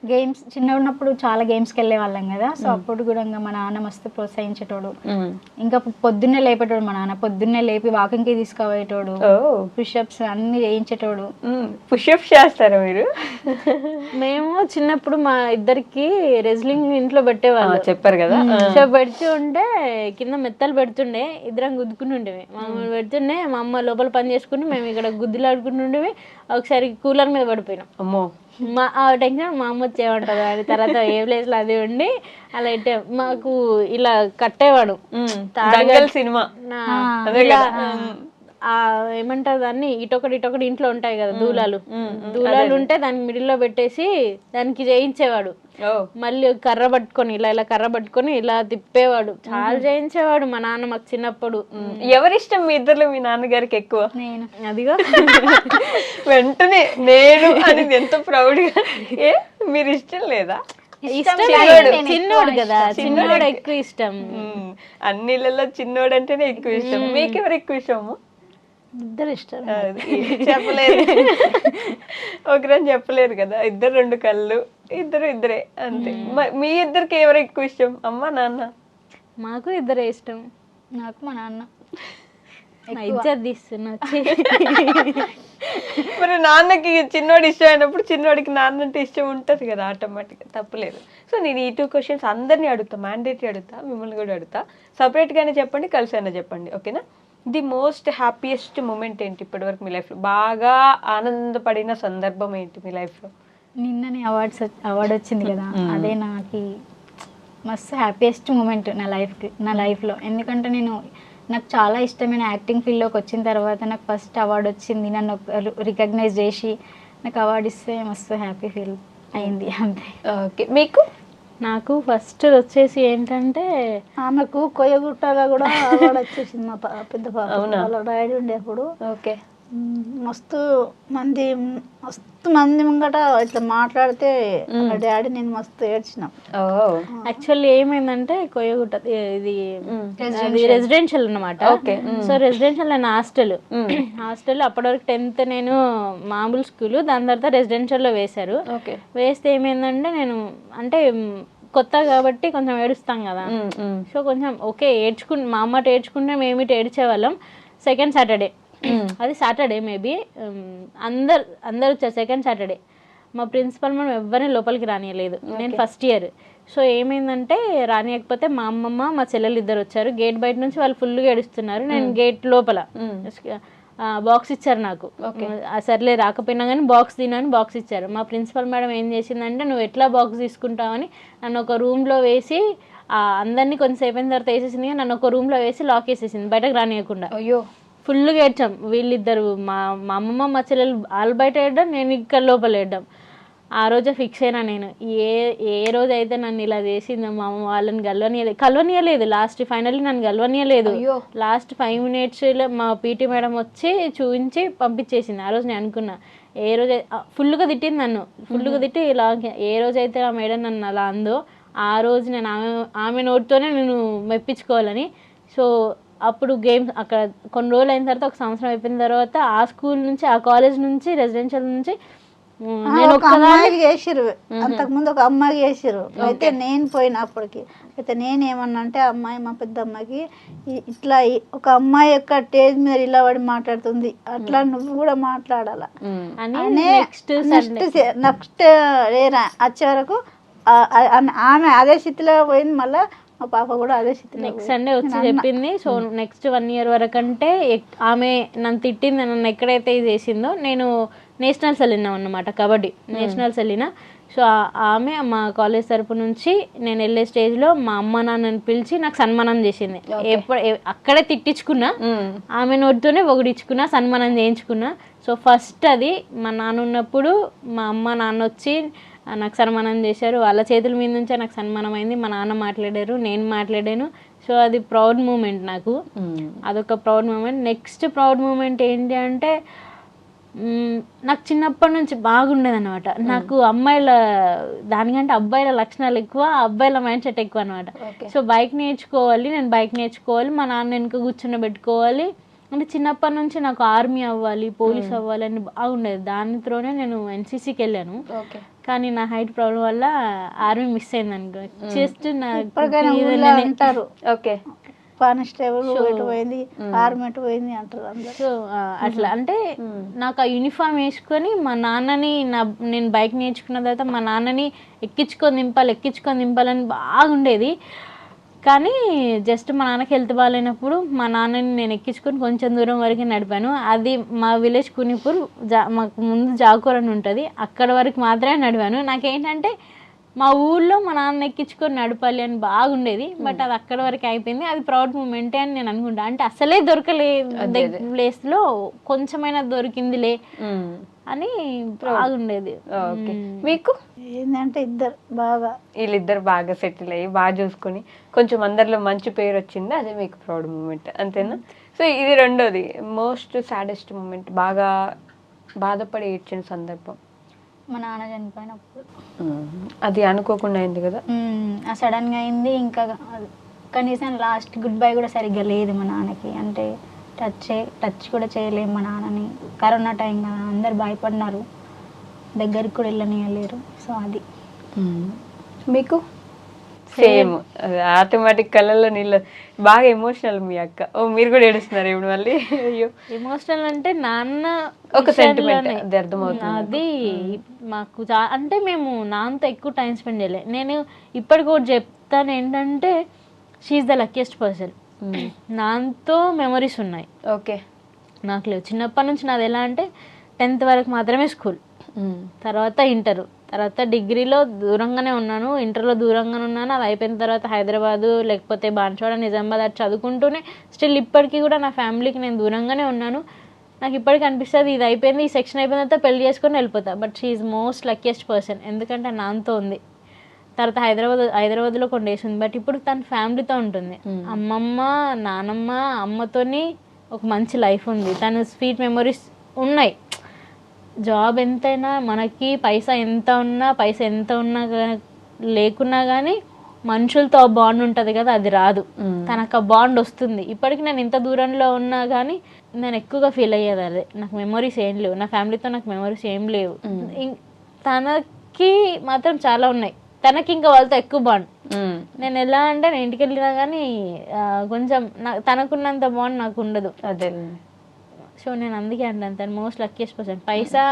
గేమ్స్ చిన్న ఉన్నప్పుడు చాలా గేమ్స్కి వెళ్ళే వాళ్ళం కదా, సో అప్పుడు కూడా ఇంకా మా నాన్న మస్తు ప్రోత్సహించేటోడు. ఇంకా పొద్దున్నే లేపేటోడు మా నాన్న, పొద్దున్నే లేపి వాకింగ్కి తీసుకుపోయేటోడు, పుషప్స్ అన్ని చేయించేటోడు. పుషప్స్ చేస్తారా మీరు? మేము చిన్నప్పుడు మా ఇద్దరికి రెజ్లింగ్ ఇంట్లో పెట్టేవాళ్ళు, చెప్పారు కదా. సో పెడుతూ ఉంటే కింద మెత్తలు పెడుతుండే, ఇద్దరం గుద్దుకుని ఉండేవి. మా అమ్మ పెడుతుండే, మా అమ్మ లోపల పని చేసుకుని మేము ఇక్కడ గుద్దులాడుకుని ఉండేవి. ఒకసారి కూలర్ మీద పడిపోయినాం. అమ్మో, ఆ టెన్షన్ మా అమ్మ వచ్చేమంటారు అని తర్వాత ఏ ప్లేస్ లో అది ఉండి అలా ఇట్టే మాకు ఇలా కట్టేవాడు దంగల్ సినిమా ఇలా ఏమంటారు దాన్ని ఇటొకటి ఇంట్లో ఉంటాయి కదా దూలాలు ఉంటే దాన్ని మిడిల్ లో పెట్టేసి దానికి చేయించేవాడు. మళ్ళీ కర్ర పట్టుకొని ఇలా కర్ర పట్టుకొని ఇలా తిప్పేవాడు. చాలా చేయించేవాడు మా నాన్న మాకు చిన్నప్పుడు. ఎవరిష్టం మీ ఇద్దరు మీ నాన్నగారికి ఎక్కువ? నేను అదిగో వెంటనే నేను అనేది ఎంత ప్రౌడ్ గా. ఏ మీరు ఇష్టం లేదా? చిన్నోడు కదా, చిన్నోడు ఎక్కువ ఇష్టం. అన్నిళ్ళలో చిన్నోడు అంటేనే ఎక్కువ ఇష్టం. మీకెవరు ఎక్కువ ఇష్టము? ఇద్దరు ఇష్టం. చెప్పలేరు, ఒకరని చెప్పలేరు కదా. ఇద్దరు రెండు కళ్ళు, ఇద్దరే అంతే. మీ ఇద్దరికి ఎవరు ఎక్కువ ఇష్టం? అమ్మ నాన్న? మాకు ఇద్దరే ఇష్టం. నాకు మా నాన్న. ఇజ్జత్ తీస్తున్నా. మరి నాన్నకి చిన్నోడు ఇష్టం అయినప్పుడు చిన్నోడికి నాన్న అంటే ఇష్టం ఉంటుంది కదా ఆటోమేటిక్గా, తప్పలేదు. సో నేను ఈ 2 questions అందరినీ అడుగుతా, మ్యాండేటరీ అడుగుతా, మిమ్మల్ని కూడా అడుగుతా. సపరేట్గానే చెప్పండి, కలిసి అయినా చెప్పండి, ఓకేనా? ది మోస్ట్ హ్యాపీయెస్ట్ మూమెంట్ ఏంటి ఇప్పటివరకు మీ లైఫ్లో? బాగా ఆనందపడిన సందర్భం ఏంటి మీ లైఫ్లో? నిన్ననే అవార్డు వచ్చింది కదా, అదే నాకు మస్తు హ్యాపీయెస్ట్ మూమెంట్ నా లైఫ్లో. ఎందుకంటే నాకు చాలా ఇష్టమైన యాక్టింగ్ ఫీల్డ్లోకి వచ్చిన తర్వాత నాకు ఫస్ట్ అవార్డు వచ్చింది. నన్ను రికగ్నైజ్ చేసి నాకు అవార్డు ఇస్తే మస్తు హ్యాపీ ఫీల్ అయింది, అంతే. ఓకే, మీకు? నాకు ఫస్ట్ వచ్చేసి ఏంటంటే ఆమెకు కొయ్యగుట్టలో కూడా అవార్డు వచ్చేసింది. మా పెద్ద పాప వాళ్ళ డాడీ ఉండే అప్పుడు. ఓకే. మస్తు మంది ముంగట ఇట్లా మాట్లాడితే డాడీ నేను మస్తు ఏడ్చినాం. యాక్చువల్లీ ఏమైందంటే కొయ్యగుట్ట ఇది రెసిడెన్షియల్ అన్నమాట. సో రెసిడెన్షియల్ నేను హాస్టల్ అప్పటి వరకు 10th నేను మామూలు స్కూల్, దాని తర్వాత రెసిడెన్షియల్లో వేశారు. వేస్తే ఏమైందంటే నేను అంటే కొత్త కాబట్టి కొంచెం ఏడుస్తాం కదా. సో కొంచెం ఓకే మా అమ్మ ఏడ్చుకుంటే మేమిటి ఏడ్చేవాళ్ళం. సెకండ్ సాటర్డే, అది సాటర్డే మేబీ, అందరు వచ్చారు సెకండ్ సాటర్డే. మా ప్రిన్సిపల్ మనం ఎవరిని లోపలికి రానియలేదు. నేను ఫస్ట్ ఇయర్. సో ఏమైందంటే రానియకపోతే మా అమ్మమ్మ మా చెల్లెలు ఇద్దరు వచ్చారు. గేట్ బయట నుంచి వాళ్ళు ఫుల్గా ఏడుస్తున్నారు. నేను గేట్ లోపల బాక్స్ ఇచ్చారు నాకు. సర్లే రాకపోయినా కానీ బాక్స్ తినని బాక్స్ ఇచ్చారు. మా ప్రిన్సిపల్ మేడం ఏం చేసిందంటే నువ్వు ఎట్లా బాక్స్ తీసుకుంటావని నన్ను ఒక రూమ్లో వేసి అందరినీ కొంచెంసేపు అయిన తర్వాత వేసేసింది. నన్ను ఒక రూమ్లో వేసి లాక్ వేసేసింది, బయటకు రానియకుండా. అయ్యో, ఫుల్గా ఏడ్చాం వీళ్ళిద్దరు, మా అమ్మమ్మ మా చెల్లెలు. వాళ్ళు బయట ఏడ్డాం, నేను ఇక్కడ లోపల ఏడ్డాం. ఆ రోజే ఫిక్స్ అయినా నేను, ఏ రోజు అయితే నన్ను ఇలా చేసింది మా అమ్మ వాళ్ళని కలవనీయలేదు. ఫైనల్లీ నన్ను కలవనీయలేదు. లాస్ట్ 5 minutes మా పీటీ మేడం వచ్చి చూపించి పంపించేసింది. ఆ రోజు నేను అనుకున్నా, ఏ రోజు ఫుల్గా తిట్టింది నన్ను, ఫుల్గా తిట్టి ఇలా ఏ రోజైతే ఆ మేడం నన్ను అలా అందో ఆ రోజు నేను ఆమె నోటితోనే నేను మెప్పించుకోవాలని. సో అప్పుడు గేమ్స్ అక్కడ కొన్ని రోజులు అయిన తర్వాత, 1 సంవత్సరం అయిపోయిన తర్వాత ఆ స్కూల్ నుంచి, ఆ కాలేజ్ నుంచి, రెసిడెన్షియల్ నుంచి నేను ఒక అమ్మాయికి చేసిరు. అంతకుముందు ఒక అమ్మాయికి చేసిరు. అయితే నేను పోయినప్పటికి అయితే నేనేమన్నా అంటే అమ్మాయి, మా పెద్ద అమ్మాయికి ఇట్లా ఒక అమ్మాయి యొక్క స్టేజ్ మీద ఇలా పడి మాట్లాడుతుంది, అట్లా నువ్వు కూడా మాట్లాడాలా నెక్స్ట్ వచ్చే వరకు ఆమె అదే స్థితిలో పోయింది. మళ్ళీ మా పాప కూడా అదే స్థితి. నెక్స్ట్ సండే వచ్చి చెప్పింది. సో నెక్స్ట్ 1 year వరకు అంటే ఆమె నన్ను తిట్టింది, నన్ను ఎక్కడైతే ఇది చేసిందో. నేను నేషనల్స్ వెళ్ళినాం అన్నమాట, కబడ్డీ నేషనల్స్ వెళ్ళినా. సో ఆమె మా కాలేజ్ తరపు నుంచి నేను వెళ్ళే స్టేజ్లో మా అమ్మ నాన్నని పిలిచి నాకు సన్మానం చేసింది. అక్కడే తిట్టించుకున్నా, ఆమె నోటితోనే పొగిడించుకున్నా, సన్మానం చేయించుకున్నా. సో ఫస్ట్ అది మా నాన్న ఉన్నప్పుడు మా అమ్మ నాన్న వచ్చి నాకు సన్మానం చేశారు. వాళ్ళ చేతుల మీద నుంచే నాకు సన్మానం అయింది. మా నాన్న మాట్లాడారు, నేను మాట్లాడాను. సో అది ప్రౌడ్ మూమెంట్ నాకు, అదొక proud moment. Next proud moment ఏంటి అంటే నాకు చిన్నప్పటి నుంచి బాగుండేది అనమాట. నాకు అమ్మాయిల దానికంటే అబ్బాయిల లక్షణాలు ఎక్కువ, అబ్బాయిల మైండ్ సెట్ ఎక్కువ అనమాట. సో బైక్ నేర్చుకోవాలి, నేను బైక్ నేర్చుకోవాలి, మా నాన్న వెనుక కూర్చొని పెట్టుకోవాలి. అంటే చిన్నప్పటి నుంచి నాకు ఆర్మీ అవ్వాలి, పోలీస్ అవ్వాలి అని బాగుండేది. దానితోనే నేను ఎన్సీసీకి వెళ్ళాను. కానీ నా హైట్ ప్రాబ్లం వల్ల ఆర్మీ మిస్ అయింది అనుకో. జస్ట్ అంటారు కానిస్టేబుల్ ఎటు పోయింది, ఆర్మీ ఎటు పోయింది అంటారు అందరూ. సో అట్లా అంటే నాకు ఆ యూనిఫామ్ వేసుకొని మా నాన్నని నేను బైక్ నేర్చుకున్న తర్వాత మా నాన్నని ఎక్కించుకొని దింపాలని బాగుండేది. కానీ జస్ట్ మా నాన్నకి హెల్త్ బాగాలేనప్పుడు మా నాన్నని నేను ఎక్కించుకొని కొంచెం దూరం వరకు నడిపాను. అది మా విలేజ్ కునిపూర్ మాకు ముందు జాకూర్ అని ఉంటుంది, అక్కడ వరకు మాత్రమే నడిపాను. నాకేంటంటే మా ఊళ్ళో మా నాన్న ఎక్కించుకొని నడపాలి అని బాగుండేది, బట్ అది అక్కడ వరకు అయిపోయింది. అది ప్రౌడ్ మూమెంటే అని నేను అనుకుంటా. అంటే అసలే దొరకలేదు ప్లేస్లో కొంచెమైనా దొరికిందిలే అని బాగుండేది. ఓకే, మీకు ఏంటంటే వీళ్ళిద్దరు బాగా సెటిల్ అయ్యి బాగా చూసుకొని కొంచెం అందరిలో మంచి పేరు వచ్చింది, అదే మీకు ప్రౌడ్ మూమెంట్, అంతేనా? సో ఇది రెండోది మోస్ట్ సాడెస్ట్ మూమెంట్, బాగా బాధపడి ఏడ్చిన సందర్భం. మా నాన్న చనిపోయినప్పుడు అది అనుకోకుండా అయింది కదా. సడన్గా అయింది. ఇంకా కనీసం లాస్ట్ గుడ్ బై కూడా సరిగ్గా లేదు మా నాన్నకి. అంటే టచ్ కూడా చేయలేము మా నాన్నని. కరోనా టైం కదా, అందరు భయపడినారు, దగ్గరికి కూడా వెళ్ళనియలేరు. సో అది మీకు సేమ్ ఆటోమేటిక్ కళ్ళల్లో నీళ్ళు. బాగా ఎమోషనల్ మీ అక్క. ఓ మీరు కూడా ఏడుస్తున్నారు ఇప్పుడు మళ్ళీ? అయ్యో, ఎమోషనల్ అంటే నాన్న ఒక సెంటిమెంట్ అది అర్థమవుతుంది. అది మాకు అంటే మేము నాన్నతో ఎక్కువ టైం స్పెండ్ చేయలే. నేను ఇప్పటికి కూడా చెప్తాను ఏంటంటే షీఈస్ ద లక్కీయెస్ట్ పర్సన్. నాన్నతో మెమరీస్ ఉన్నాయి, ఓకే, నాకు లేవు. చిన్నప్పటి నుంచి నాది ఎలా అంటే 10th వరకు మాత్రమే స్కూల్, తర్వాత ఇంటరు, తర్వాత డిగ్రీలో దూరంగానే ఉన్నాను, ఇంటర్లో దూరంగానే ఉన్నాను. అది అయిపోయిన తర్వాత హైదరాబాదు లేకపోతే బాన్స్వాడ, నిజామాబాద్ అది చదువుకుంటూనే స్టిల్ ఇప్పటికీ కూడా నా ఫ్యామిలీకి నేను దూరంగానే ఉన్నాను. నాకు ఇప్పటికీ అనిపిస్తుంది ఇది అయిపోయింది, ఈ సెక్షన్ అయిపోయిన తర్వాత పెళ్లి చేసుకొని వెళ్ళిపోతా. But she most luckiest person, ఎందుకంటే నాన్నతో ఉంది. తర్వాత హైదరాబాద్లో కొన్ని డేస్ ఉంది, బట్ ఇప్పుడు తన ఫ్యామిలీతో ఉంటుంది. అమ్మమ్మ, నానమ్మ, అమ్మతోని ఒక మంచి లైఫ్ ఉంది. తను స్వీట్ మెమరీస్ ఉన్నాయి. జాబ్ ఎంతైనా మనకి పైసా ఎంత ఉన్నా లేకున్నా కానీ మనుషులతో ఆ బాండ్ ఉంటుంది కదా, అది రాదు. తనకు ఆ బాండ్ వస్తుంది. ఇప్పటికి నేను ఇంత దూరంలో ఉన్నా కానీ నేను ఎక్కువగా ఫీల్ అయ్యేది అదే. నాకు మెమరీస్ ఏం లేవు, నా ఫ్యామిలీతో నాకు మెమరీస్ ఏం లేవు. తనకి మాత్రం చాలా ఉన్నాయి. తనకి ఇంకా వాళ్ళతో ఎక్కువ బాండ్. నేను ఎలా అంటే నేను ఇంటికి వెళ్ళినా కానీ కొంచెం తనకున్నంత బాండ్ నాకు ఉండదు. అదే. సో నేను అందుకే అంటాను తను మోస్ట్ లక్కీయెస్ట్ పర్సన్. పైసా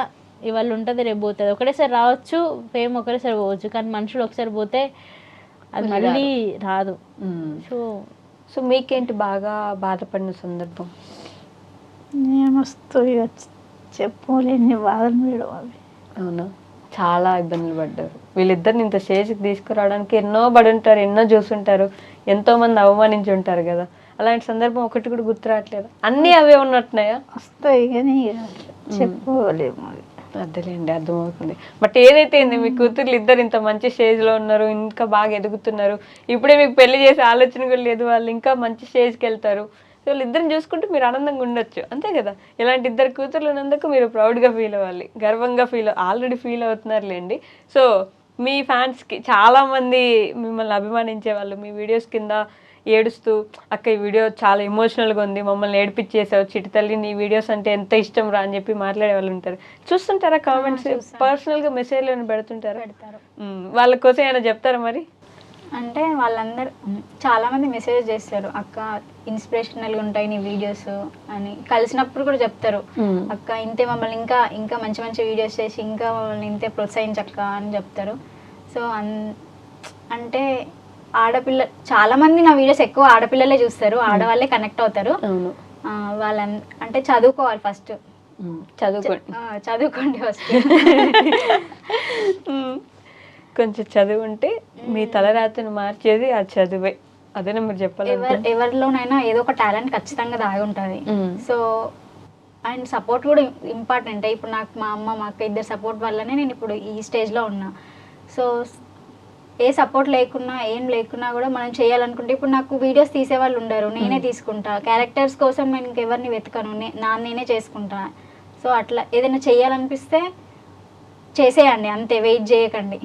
ఇవాళ ఉంటుంది, రేపు పోతుంది. ఒకటేసారి రావచ్చు, ఫేమ్ ఒకటేసారి పోవచ్చు, కానీ మనుషులు ఒకసారి పోతే అది మళ్ళీ రాదు. సో మీకేంటి బాగా బాధపడిన సందర్భం? మస్తు ఇక చెప్పుకోలేని బాధలు మేడం అవి. అవునా, చాలా ఇబ్బందులు పడ్డారు. వీళ్ళిద్దరిని ఇంత స్టేజ్కి తీసుకురావడానికి ఎన్నో పడి ఉంటారు, ఎన్నో చూసుంటారు, ఎంతో మంది అవమానించి ఉంటారు కదా. అలాంటి సందర్భం ఒకటి కూడా గుర్తు రావట్లేదు, అన్నీ అవే ఉన్నట్టున్నాయా? వస్తాయి కానీ చెప్పుకోలేము అవి. అదేలేండి, అర్థమవుతుంది. బట్ ఏదైతే ఏంది, మీ కూతుర్లు ఇద్దరు ఇంత మంచి స్టేజ్లో ఉన్నారు, ఇంకా బాగా ఎదుగుతున్నారు. ఇప్పుడే మీకు పెళ్లి చేసే ఆలోచన కూడా లేదు, వాళ్ళు ఇంకా మంచి స్టేజ్కి వెళ్తారు. సో వాళ్ళిద్దరిని చూసుకుంటూ మీరు ఆనందంగా ఉండొచ్చు, అంతే కదా. ఇలాంటి ఇద్దరు కూతుర్లు ఉన్నందుకు మీరు ప్రౌడ్గా ఫీల్ అవ్వాలి, గర్వంగా ఆల్రెడీ ఫీల్ అవుతున్నారులేండి. సో మీ ఫ్యాన్స్కి చాలామంది మిమ్మల్ని అభిమానించే వాళ్ళు మీ వీడియోస్ కింద ఏడుస్తూ, అక్క ఈ వీడియో చాలా ఎమోషనల్గా ఉంది, మమ్మల్ని ఏడిపించేసావు చిట్టి తల్లి, నీ వీడియోస్ అంటే ఎంత ఇష్టం రా అని చెప్పి మాట్లాడే వాళ్ళు ఉంటారు. చూస్తుంటారా కామెంట్స్? పర్సనల్గా మెసేజ్లు పెడుతుంటారా? వాళ్ళ కోసం ఏమైనా చెప్తారా మరి? అంటే వాళ్ళందరూ చాలామంది మెసేజ్ చేస్తారు, అక్క ఇన్స్పిరేషనల్గా ఉంటాయి నీ వీడియోస్ అని. కలిసినప్పుడు కూడా చెప్తారు, అక్క ఇంతే మమ్మల్ని ఇంకా ఇంకా మంచి మంచి వీడియోస్ చేసి ఇంకా మమ్మల్ని ఇంతే ప్రోత్సహించక్క అని చెప్తారు. సో అంటే ఆడపిల్ల చాలా మంది నా వీడియోస్ ఎక్కువ ఆడపిల్లలే చూస్తారు, ఆడవాళ్ళే కనెక్ట్ అవుతారు. వాళ్ళ అంటే చదువుకోవాలి ఫస్ట్, చదువుకోండి ఫస్ట్. కొంచెం చదువుంటే మీ తలరాతను మార్చేది ఆ చదువే, అదేనా మీరు చెప్పాలి. ఎవరిలోనైనా ఏదో ఒక టాలెంట్ ఖచ్చితంగా దాగి ఉంటుంది. సో అండ్ సపోర్ట్ కూడా ఇంపార్టెంట్. ఇప్పుడు నాకు మా అమ్మ మా అక్క ఇద్దరు సపోర్ట్ వల్లనే నేను ఇప్పుడు ఈ స్టేజ్లో ఉన్నా. సో ఏ సపోర్ట్ లేకున్నా ఏం లేకున్నా కూడా మనం చేయాలనుకుంటే, ఇప్పుడు నాకు వీడియోస్ తీసేవాళ్ళు ఉండరు, నేనే తీసుకుంటా. క్యారెక్టర్స్ కోసం నేను ఇంకెవరిని వెతకను, నేనే చేసుకుంటా. సో అట్లా ఏదైనా చేయాలనిపిస్తే చేసేయండి, అంతే, వెయిట్ చేయకండి.